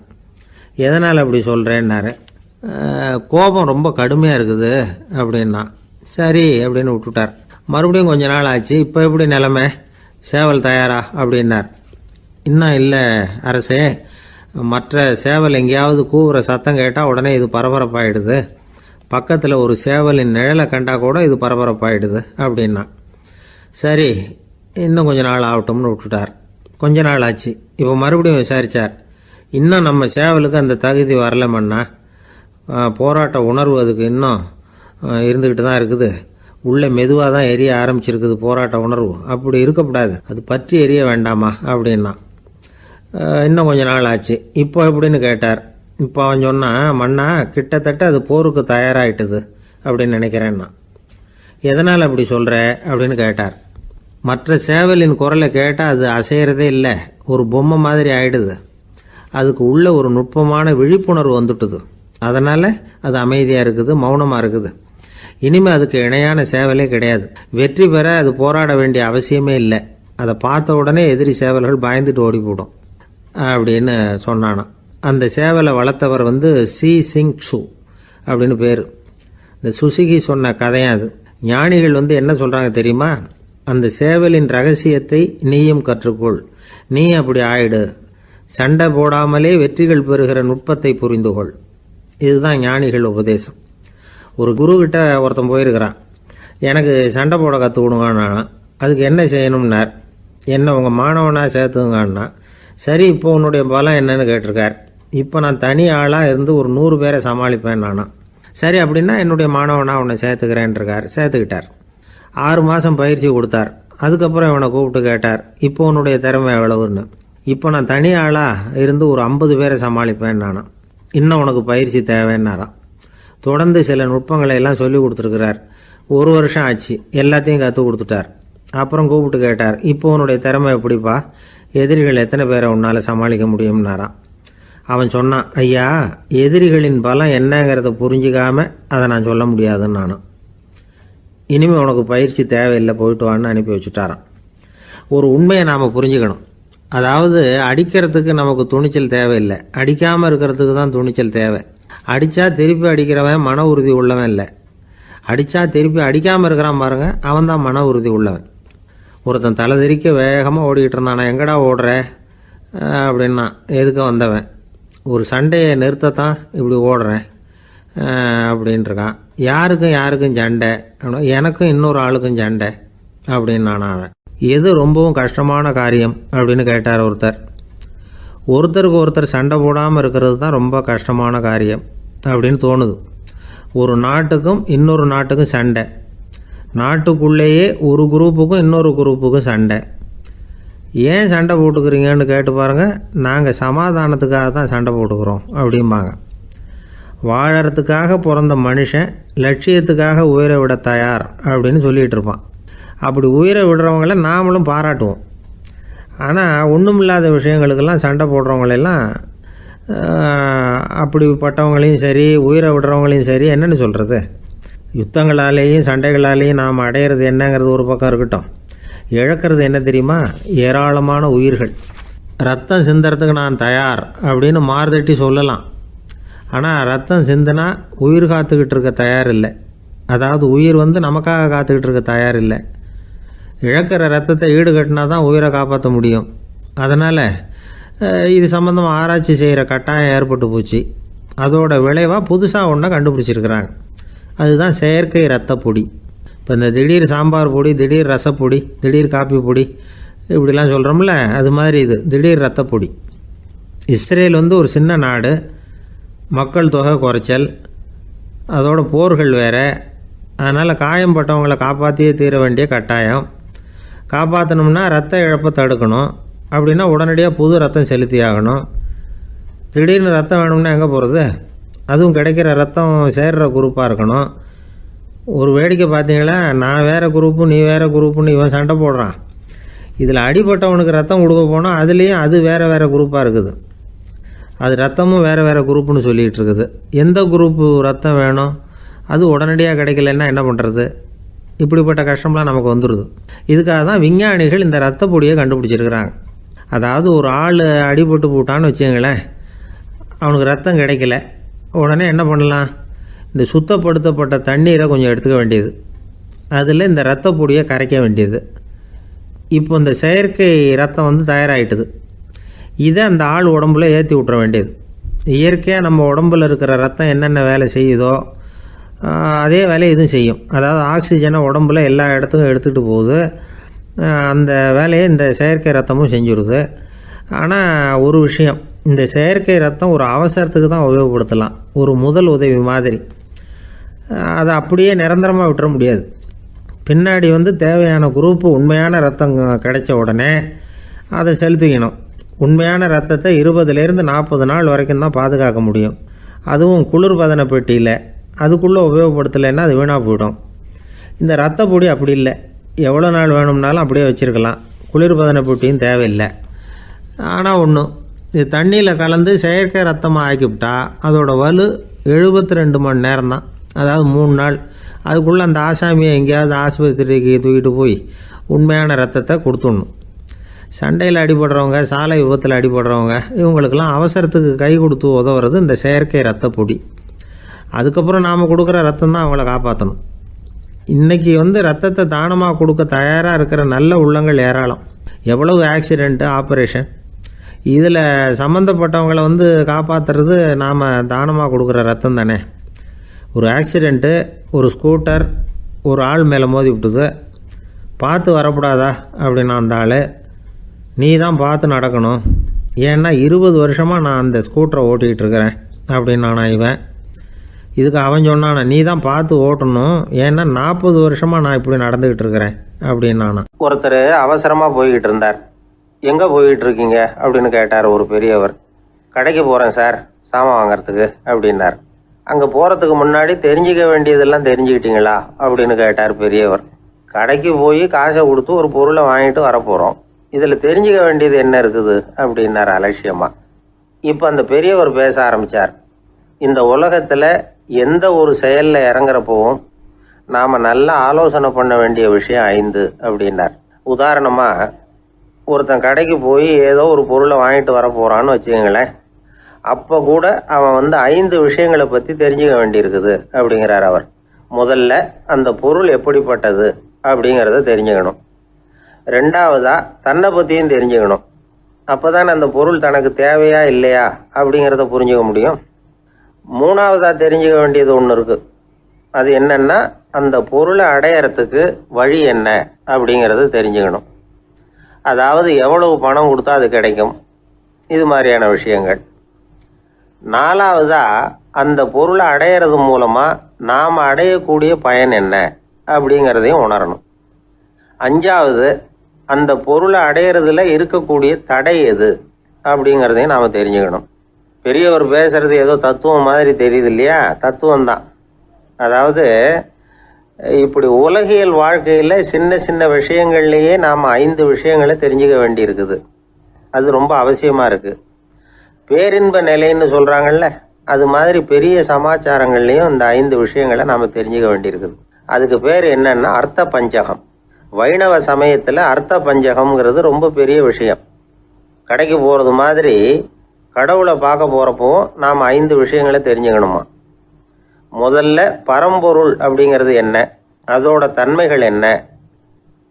எதனால் அப்படி சொல்கிறேன்னாரு. கோபம் ரொம்ப கடுமையாக இருக்குது அப்படின்னா. சரி அப்படின்னு விட்டுட்டார். மறுபடியும் கொஞ்ச நாள் ஆச்சு. இப்போ எப்படி நிலைமை, சேவல் தயாரா அப்படின்னார். இன்னும் இல்லை அரசே, மற்ற சேவல் எங்கேயாவது கூவுற சத்தம் கேட்டால் உடனே இது பரபரப்பாயிடுது, பக்கத்தில் ஒரு சேவலின் நிழலை கண்டா கூட இது பரபரப்பாயிடுது அப்படின்னா. சரி இன்னும் கொஞ்ச நாள் ஆகட்டும்னு விட்டுட்டார். கொஞ்ச நாள் ஆச்சு. இப்போ மறுபடியும் விசாரித்தார். இன்னும் நம்ம சேவலுக்கு அந்த தகுதி வரலமன்னா, போராட்ட உணர்வு அதுக்கு இன்னும் இருந்துக்கிட்டு தான் இருக்குது, உள்ளே மெதுவாக தான் எரிய ஆரம்பிச்சிருக்குது போராட்ட உணர்வு, அப்படி இருக்கக்கூடாது, அது பற்றி எரிய வேண்டாமா அப்படின்னா. இன்னும் கொஞ்ச நாள் ஆச்சு. இப்போ எப்படின்னு கேட்டார். இப்போ அவன் சொன்னான், மன்னா கிட்டத்தட்ட அது போருக்கு தயாராகிட்டுது அப்படின்னு நினைக்கிறேன்னா. எதனால் அப்படி சொல்கிற அப்படின்னு கேட்டார். மற்ற சேவலின் குரலை கேட்டால் அது அசைகிறதே இல்லை, ஒரு பொம்மை மாதிரி ஆயிடுது, அதுக்கு உள்ள ஒரு நுட்பமான விழிப்புணர்வு வந்துட்டுது, அதனால் அது அமைதியாக இருக்குது, மௌனமாக இருக்குது. இனிமேல் அதுக்கு இணையான சேவலே கிடையாது. வெற்றி பெற அது போராட வேண்டிய அவசியமே இல்லை, அதை பார்த்த உடனே எதிரி சேவல்கள் பயந்துட்டு ஓடி போடும் அப்படின்னு சொன்னானான். அந்த சேவலை வளர்த்தவர் சி சிங் சு அப்படின்னு பேர். இந்த சுசுகி சொன்ன கதையும் அது. ஞானிகள் என்ன சொல்கிறாங்க தெரியுமா, அந்த சேவலின் ரகசியத்தை நீயும் கற்றுக்கொள், நீ அப்படி ஆயிடு, சண்டை போடாமலே வெற்றிகள் பெறுகிற நுட்பத்தை புரிந்துகொள். இதுதான் ஞானிகள் உபதேசம். ஒரு குருக்கிட்ட ஒருத்தன் போயிருக்கிறான். எனக்கு சண்டை போட கற்றுக்கணுங்கண்ணா, அதுக்கு என்ன செய்யணும்னார். என்ன உங்கள் மாணவனாக சேர்த்துங்கண்ணா. சரி இப்போ உன்னுடைய பலம் என்னன்னு கேட்டிருக்கார். இப்போ நான் தனி ஆளாக இருந்து ஒரு 100 பேரை சமாளிப்பேன் நானா. சரி அப்படின்னா என்னுடைய மாணவனாக உன்னை சேர்த்துக்கிறேன்ருக்கார். சேர்த்துக்கிட்டார். 6 மாதம் பயிற்சி கொடுத்தார். அதுக்கப்புறம் இவனை கூப்பிட்டு கேட்டார், இப்போ உன்னுடைய திறமை எவ்வளவுன்னு. இப்போ நான் தனி ஆளாக இருந்து ஒரு 50 பேரை சமாளிப்பேன் நானா. இன்னும் உனக்கு பயிற்சி தேவைன்னாராம். தொடர்ந்து சில நுட்பங்களை எல்லாம் சொல்லி கொடுத்துருக்கிறார். 1 வருஷம் ஆச்சு. எல்லாத்தையும் கற்றுக் கொடுத்துட்டார். அப்புறம் கூப்பிட்டு கேட்டார், இப்போ உன்னுடைய திறமை எப்படிப்பா, எதிரிகள் எத்தனை பேரை உன்னால் சமாளிக்க முடியும்னாராம். அவன் சொன்னான், ஐயா எதிரிகளின் பலம் என்னங்கிறத புரிஞ்சிக்காம அதை நான் சொல்ல முடியாதுன்னு நானும். இனிமேல் உனக்கு பயிற்சி தேவையில்லை, போயிட்டு வான்னு அனுப்பி வச்சுட்டாரான். ஒரு உண்மையை நாம் புரிஞ்சுக்கணும். அதாவது அடிக்கிறதுக்கு நமக்கு துணிச்சல் தேவையில்லை, அடிக்காமல் இருக்கிறதுக்கு தான் துணிச்சல் தேவை. அடித்தா திருப்பி அடிக்கிறவன் மன உறுதி உள்ளவன் இல்லை, அடித்தா திருப்பி அடிக்காமல் இருக்கிறான் பாருங்க, அவன் தான் மன உறுதி உள்ளவன். ஒருத்தன் தலை தெறிக்க வேகமாக ஓடிக்கிட்டு இருந்தானா, எங்கடா ஓடுற அப்படின்னா, எதுக்க வந்தவன், ஒரு சண்டையை நிறுத்தத்தான் இப்படி ஓடுறேன் அப்படின்ட்டுருக்கான். யாருக்கும் சண்டை, எனக்கும் இன்னொரு ஆளுக்கும் சண்டை அப்படின்னு நானா. அவன் எது ரொம்பவும் கஷ்டமான காரியம் அப்படின்னு கேட்டார் ஒருத்தர். ஒருத்தருக்கு ஒருத்தர் சண்டை போடாமல் இருக்கிறது தான் ரொம்ப கஷ்டமான காரியம் அப்படின்னு தோணுது. ஒரு நாட்டுக்கும் இன்னொரு நாட்டுக்கும் சண்டை, நாட்டுக்குள்ளேயே ஒரு குரூப்புக்கும் இன்னொரு குரூப்புக்கும் சண்டை. ஏன் சண்டை போட்டுக்கிறீங்கன்னு கேட்டு பாருங்கள். நாங்கள் சமாதானத்துக்காக தான் சண்டை போட்டுக்கிறோம் அப்படிம்பாங்க. வாழறதுக்காக பிறந்த மனுஷன் லட்சியத்துக்காக உயிரை விட தயார் அப்படின்னு சொல்லிகிட்டு இருப்பான். அப்படி உயிரை விடுறவங்கள நாமளும் பாராட்டுவோம். ஆனால் ஒன்றுமில்லாத விஷயங்களுக்கெல்லாம் சண்டை போடுறவங்களெல்லாம், அப்படிப்பட்டவங்களையும் சரி உயிரை விடுறவங்களையும் சரி என்னென்னு சொல்கிறது, யுத்தங்களாலேயும் சண்டைகளாலேயும் நாம் அடையிறது என்னங்கிறது ஒரு பக்கம் இருக்கட்டும், இழக்கிறது என்ன தெரியுமா, ஏராளமான உயிர்கள். ரத்தம் சிந்துறதுக்கு நான் தயார் அப்படின்னு மார்தட்டி சொல்லலாம். ஆனால் ரத்தம் சிந்தினா உயிர் காத்துக்கிட்டு இருக்க தயார் இல்லை. அதாவது உயிர் நமக்காக காத்துக்கிட்டு இருக்க தயார் இல்லை. இழக்கிற ரத்தத்தை ஈடுகட்டினா தான் உயிரை காப்பாற்ற முடியும். அதனால் இது சம்மந்தமாக ஆராய்ச்சி செய்கிற கட்டாயம் ஏற்பட்டு போச்சு. அதோட விளைவாக புதுசாக ஒன்றை கண்டுபிடிச்சிருக்கிறாங்க. அதுதான் செயற்கை ரத்த பொடி. இப்போ இந்த திடீர் சாம்பார் பொடி, திடீர் ரசப்பொடி, திடீர் காப்பி பொடி இப்படிலாம் சொல்கிறோம்ல, அது மாதிரி இது திடீர் ரத்த பொடி. இஸ்ரேல் ஒரு சின்ன நாடு, மக்கள் தொகை குறைச்சல், அதோட போர்கள் வேறு. அதனால் காயம்பட்டவங்களை காப்பாற்றியே தீர வேண்டிய கட்டாயம். காப்பாற்றணும்னா ரத்த இழப்பை தடுக்கணும். அப்படின்னா உடனடியாக புது ரத்தம் செலுத்தி ஆகணும். திடீர்னு ரத்தம் வேணும்னா எங்கே போகிறது? அதுவும் கிடைக்கிற ரத்தம் சேர்கிற குரூப்பாக இருக்கணும். ஒரு வேடிக்கை பார்த்தீங்களா, நான் வேறு குரூப்பு நீ வேறு குரூப்புன்னு இவன் சண்டை போடுறான். இதில் அடிபட்டவனுக்கு ரத்தம் கொடுக்க போனால் அதுலேயும் அது வேறு வேறு குரூப்பாக இருக்குது. அது ரத்தமும் வேறு வேறு குரூப்புன்னு சொல்லிகிட்டு இருக்குது. எந்த குரூப்பு ரத்தம் வேணும், அது உடனடியாக கிடைக்கலன்னா என்ன பண்ணுறது? இப்படிப்பட்ட கஷ்டம்லாம் நமக்கு வந்துடுது. இதுக்காக தான் விஞ்ஞானிகள் இந்த ரத்த பொடியை கண்டுபிடிச்சிருக்கிறாங்க. அதாவது ஒரு ஆள் அடிபட்டு போட்டான்னு வச்சுங்களேன், அவனுக்கு ரத்தம் கிடைக்கல, உடனே என்ன பண்ணலாம்? இந்த சுத்தப்படுத்தப்பட்ட தண்ணீரை கொஞ்சம் எடுத்துக்க வேண்டியது, அதில் இந்த ரத்த பொடியை கரைக்க வேண்டியது. இப்போ இந்த செயற்கை ரத்தம் வந்து தயாராகிட்டுது. இதை அந்த ஆள் உடம்புல ஏற்றி விட்ற வேண்டியது. இயற்கையாக நம்ம உடம்பில் இருக்கிற ரத்தம் என்னென்ன வேலை செய்யுதோ அதே வேலையை இதுவும் செய்யும். அதாவது ஆக்சிஜனை உடம்புல எல்லா இடத்துக்கும் எடுத்துகிட்டு போகுது. அந்த வேலையை இந்த செயற்கை ரத்தமும் செஞ்சுருது. ஆனால் ஒரு விஷயம், இந்த செயற்கை ரத்தம் ஒரு அவசரத்துக்கு தான் உபயோகப்படுத்தலாம், ஒரு முதல் உதவி மாதிரி. அதை அப்படியே நிரந்தரமாக விட்டுற முடியாது. பின்னாடி வந்து தேவையான குரூப்பு உண்மையான ரத்தம் கிடைச்ச உடனே அதை செலுத்திக்கணும். உண்மையான ரத்தத்தை 20லேருந்து 40 நாள் வரைக்கும் தான் பாதுகாக்க முடியும். அதுவும் குளிர்பதன பெட்டியில். அதுக்குள்ளே உபயோகப்படுத்தலைன்னா அது வீணாக போயிடும். இந்த ரத்த பொடி அப்படி இல்லை, எவ்வளோ நாள் வேணும்னாலும் அப்படியே வச்சுருக்கலாம், குளிர்பதன பெட்டியும் தேவையில்லை. ஆனால் ஒன்று, இது தண்ணியில் கலந்து செயற்கை ரத்தமாக ஆக்கிவிட்டா அதோட வலு 72 மணி நேரம் தான், அதாவது 3 நாள். அதுக்குள்ளே அந்த ஆசாமியை எங்கேயாவது ஆஸ்பத்திரிக்கு தூக்கிட்டு போய் உண்மையான ரத்தத்தை கொடுத்துடணும். சண்டையில் அடிபடுறவங்க, சாலை விபத்தில் அடிபடுறவங்க, இவங்களுக்கெல்லாம் அவசரத்துக்கு கை கொடுத்து உதவுறது இந்த செயற்கை ரத்த பொடி. அதுக்கப்புறம் நாம் கொடுக்குற ரத்தம் தான் அவங்கள காப்பாற்றணும். இன்றைக்கி வந்து ரத்தத்தை தானமாக கொடுக்க தயாராக இருக்கிற நல்ல உள்ளங்கள் ஏராளம். எவ்வளவு ஆக்சிடெண்ட்டு, ஆப்ரேஷன், இதில் சம்மந்தப்பட்டவங்களை வந்து காப்பாற்றுறது நாம் தானமாக கொடுக்குற ரத்தம் தானே. ஒரு ஆக்சிடெண்ட்டு, ஒரு ஸ்கூட்டர் ஒரு ஆள் மேலே மோதி விட்டுது, பார்த்து வரக்கூடாதா அப்படின்னா அந்த ஆள், நீ தான் பார்த்து நடக்கணும், ஏன்னா 20 வருஷமாக நான் அந்த ஸ்கூட்டரை ஓட்டிகிட்டு இருக்கிறேன் அப்படின்னானா இவன். இதுக்கு அவன் சொன்னானா, நீ தான் பார்த்து ஓட்டணும், ஏன்னா 40 வருஷமாக நான் இப்படி நடந்துக்கிட்டு இருக்கிறேன் அப்படின்னானா. ஒருத்தர் அவசரமாக போய்கிட்டு இருந்தார். எங்கே போய்கிட்டு இருக்கீங்க அப்படின்னு கேட்டார் ஒரு பெரியவர். கடைக்கு போகிறேன் சார், சாமான் வாங்கிறதுக்கு அப்படின்னார். அங்கே போகிறதுக்கு முன்னாடி தெரிஞ்சிக்க வேண்டியதெல்லாம் தெரிஞ்சுக்கிட்டீங்களா அப்படின்னு கேட்டார் பெரியவர். கடைக்கு போய் காசை கொடுத்து ஒரு பொருளை வாங்கிட்டு வரப்போகிறோம், இதில் தெரிஞ்சிக்க வேண்டியது என்ன இருக்குது அப்படின்னார் அலட்சியமாக. இப்போ அந்த பெரியவர் பேச ஆரம்பித்தார். இந்த உலகத்தில் எந்த ஒரு செயலில் இறங்குறப்பவும் நாம் நல்லா ஆலோசனை பண்ண வேண்டிய விஷயம் 5 அப்படின்னார். உதாரணமாக, ஒருத்தன் கடைக்கு போய் ஏதோ ஒரு பொருளை வாங்கிட்டு வர போகிறான்னு வச்சுக்கோங்களேன். அப்போ கூட அவன் வந்து 5 விஷயங்களை பற்றி தெரிஞ்சுக்க வேண்டியிருக்குது அப்படிங்கிறார் அவர். முதல்ல அந்த பொருள் எப்படிப்பட்டது அப்படிங்கிறத தெரிஞ்சுக்கணும். 2வதா தன்னை பற்றியும் தெரிஞ்சுக்கணும். அப்போ தான் அந்த பொருள் தனக்கு தேவையா இல்லையா அப்படிங்கிறத புரிஞ்சுக்க முடியும். 3வதா தெரிஞ்சுக்க வேண்டியது ஒன்று இருக்குது. அது என்னன்னா, அந்த பொருளை அடையறதுக்கு வழி என்ன அப்படிங்கிறது தெரிஞ்சுக்கணும். அதாவது எவ்வளவு பணம் கொடுத்தா அது கிடைக்கும், இது மாதிரியான விஷயங்கள். 4வதா அந்த பொருளை அடையிறது மூலமாக நாம் அடையக்கூடிய பயன் என்ன அப்படிங்கிறதையும் உணரணும். 5வது அந்த பொருளை அடையிறதுல இருக்கக்கூடிய தடை எது அப்படிங்கிறதையும் நாம் தெரிஞ்சுக்கணும். பெரியவர் பேசுறது ஏதோ தத்துவம் மாதிரி தெரியுது இல்லையா? தத்துவம் தான். அதாவது இப்படி உலகியல் வாழ்க்கையில் சின்ன சின்ன விஷயங்கள்லேயே நாம் 5 விஷயங்களை தெரிஞ்சுக்க வேண்டி இருக்குது. அது ரொம்ப அவசியமாக இருக்குது. பேரின்ப நிலைன்னு சொல்கிறாங்கல்ல, அது மாதிரி பெரிய சமாச்சாரங்கள்லேயும் இந்த 5 விஷயங்களை நாம் தெரிஞ்சுக்க வேண்டியிருக்குது. அதுக்கு பேர் என்னன்னா அர்த்த பஞ்சகம். வைணவ சமயத்தில் அர்த்த பஞ்சகம்ங்கிறது ரொம்ப பெரிய விஷயம். கடைக்கு போகிறது மாதிரி கடவுளை பார்க்க போகிறப்போ நாம் 5 விஷயங்களை தெரிஞ்சுக்கணுமா. முதல்ல பரம்பொருள் அப்படிங்கிறது என்ன, அதோட தன்மைகள் என்ன,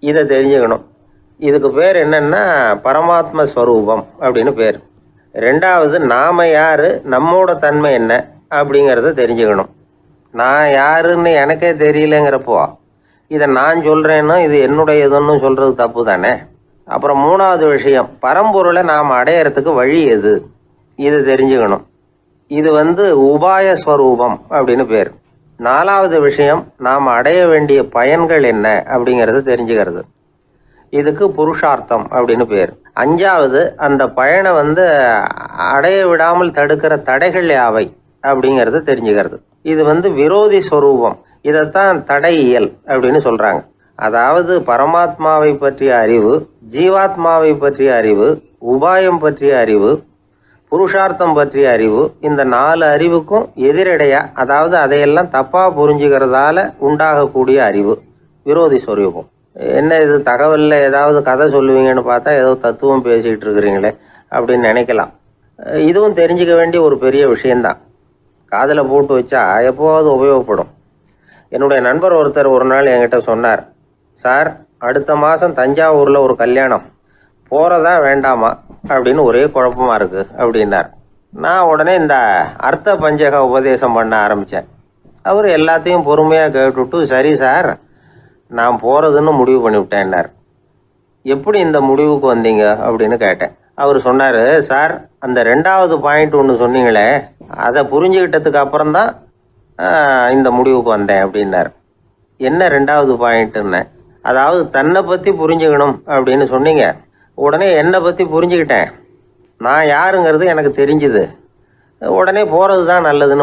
இதை தெரிஞ்சுக்கணும். இதுக்கு பேர் என்னன்னா பரமாத்ம ஸ்வரூபம் அப்படின்னு பேர். 2வது நாம யார், நம்மோட தன்மை என்ன அப்படிங்கிறத தெரிஞ்சுக்கணும். நான் யாருன்னு எனக்கே தெரியலங்கிறப்போ இதை நான் சொல்கிறேன்னு இது என்னுடையதுன்னு சொல்கிறது தப்பு தானே. அப்புறம் 3வது விஷயம், பரம்பொருளை நாம் அடையிறதுக்கு வழி எது, இது தெரிஞ்சுக்கணும். இது வந்து உபாய ஸ்வரூபம் அப்படின்னு பேர். 4வது விஷயம், நாம் அடைய வேண்டிய பயன்கள் என்ன அப்படிங்கிறது தெரிஞ்சுக்கிறது. இதுக்கு புருஷார்த்தம் அப்படின்னு பேர். 5வது அந்த பயனை வந்து அடைய விடாமல் தடுக்கிற தடைகள் யாவை அப்படிங்கிறது தெரிஞ்சுக்கிறது. இது வந்து விரோதி ஸ்வரூபம். இதைத்தான் தடையியல் அப்படின்னு சொல்கிறாங்க. அதாவது பரமாத்மாவை பற்றிய அறிவு, ஜீவாத்மாவை பற்றிய அறிவு, உபாயம் பற்றிய அறிவு, புருஷார்த்தம் பற்றிய அறிவு, இந்த 4 அறிவுக்கும் எதிரடையா, அதாவது அதையெல்லாம் தப்பாக புரிஞ்சுக்கிறதால உண்டாகக்கூடிய அறிவு விரோதி சொரூபம். என்ன இது தகவலில் ஏதாவது கதை சொல்லுவீங்கன்னு பார்த்தா ஏதோ தத்துவம் பேசிக்கிட்டு இருக்கிறீங்களே அப்படின்னு நினைக்கலாம். இதுவும் தெரிஞ்சிக்க வேண்டிய ஒரு பெரிய விஷயந்தான். காதில் போட்டு வச்சா எப்போவாவது உபயோகப்படும். என்னுடைய நண்பர் ஒருத்தர் ஒரு நாள் என்கிட்ட சொன்னார், சார் அடுத்த மாதம் தஞ்சாவூரில் ஒரு கல்யாணம், போகிறதா வேண்டாமா அப்படின்னு ஒரே குழப்பமாக இருக்குது அப்படின்னார். நான் உடனே இந்த அர்த்த பஞ்சக உபதேசம் பண்ண ஆரம்பித்தேன். அவர் எல்லாத்தையும் பொறுமையாக கேட்டுவிட்டு, சரி சார் நான் போகிறதுன்னு முடிவு பண்ணிவிட்டேன்னார். எப்படி இந்த முடிவுக்கு வந்தீங்க அப்படின்னு கேட்டேன். அவர் சொன்னார், சார் அந்த 2வது பாயிண்ட் ஒன்று சொன்னீங்களே, அதை புரிஞ்சுக்கிட்டதுக்கு அப்புறம்தான் இந்த முடிவுக்கு வந்தேன் அப்படின்னார். என்ன 2வது பாயிண்ட்டுன்னு? அதாவது தன்னை பற்றி புரிஞ்சுக்கணும் அப்படின்னு சொன்னீங்க. உடனே என்னை பற்றி புரிஞ்சுக்கிட்டேன், நான் யாருங்கிறது எனக்கு தெரிஞ்சுது. உடனே போகிறது தான் நல்லதுன்னு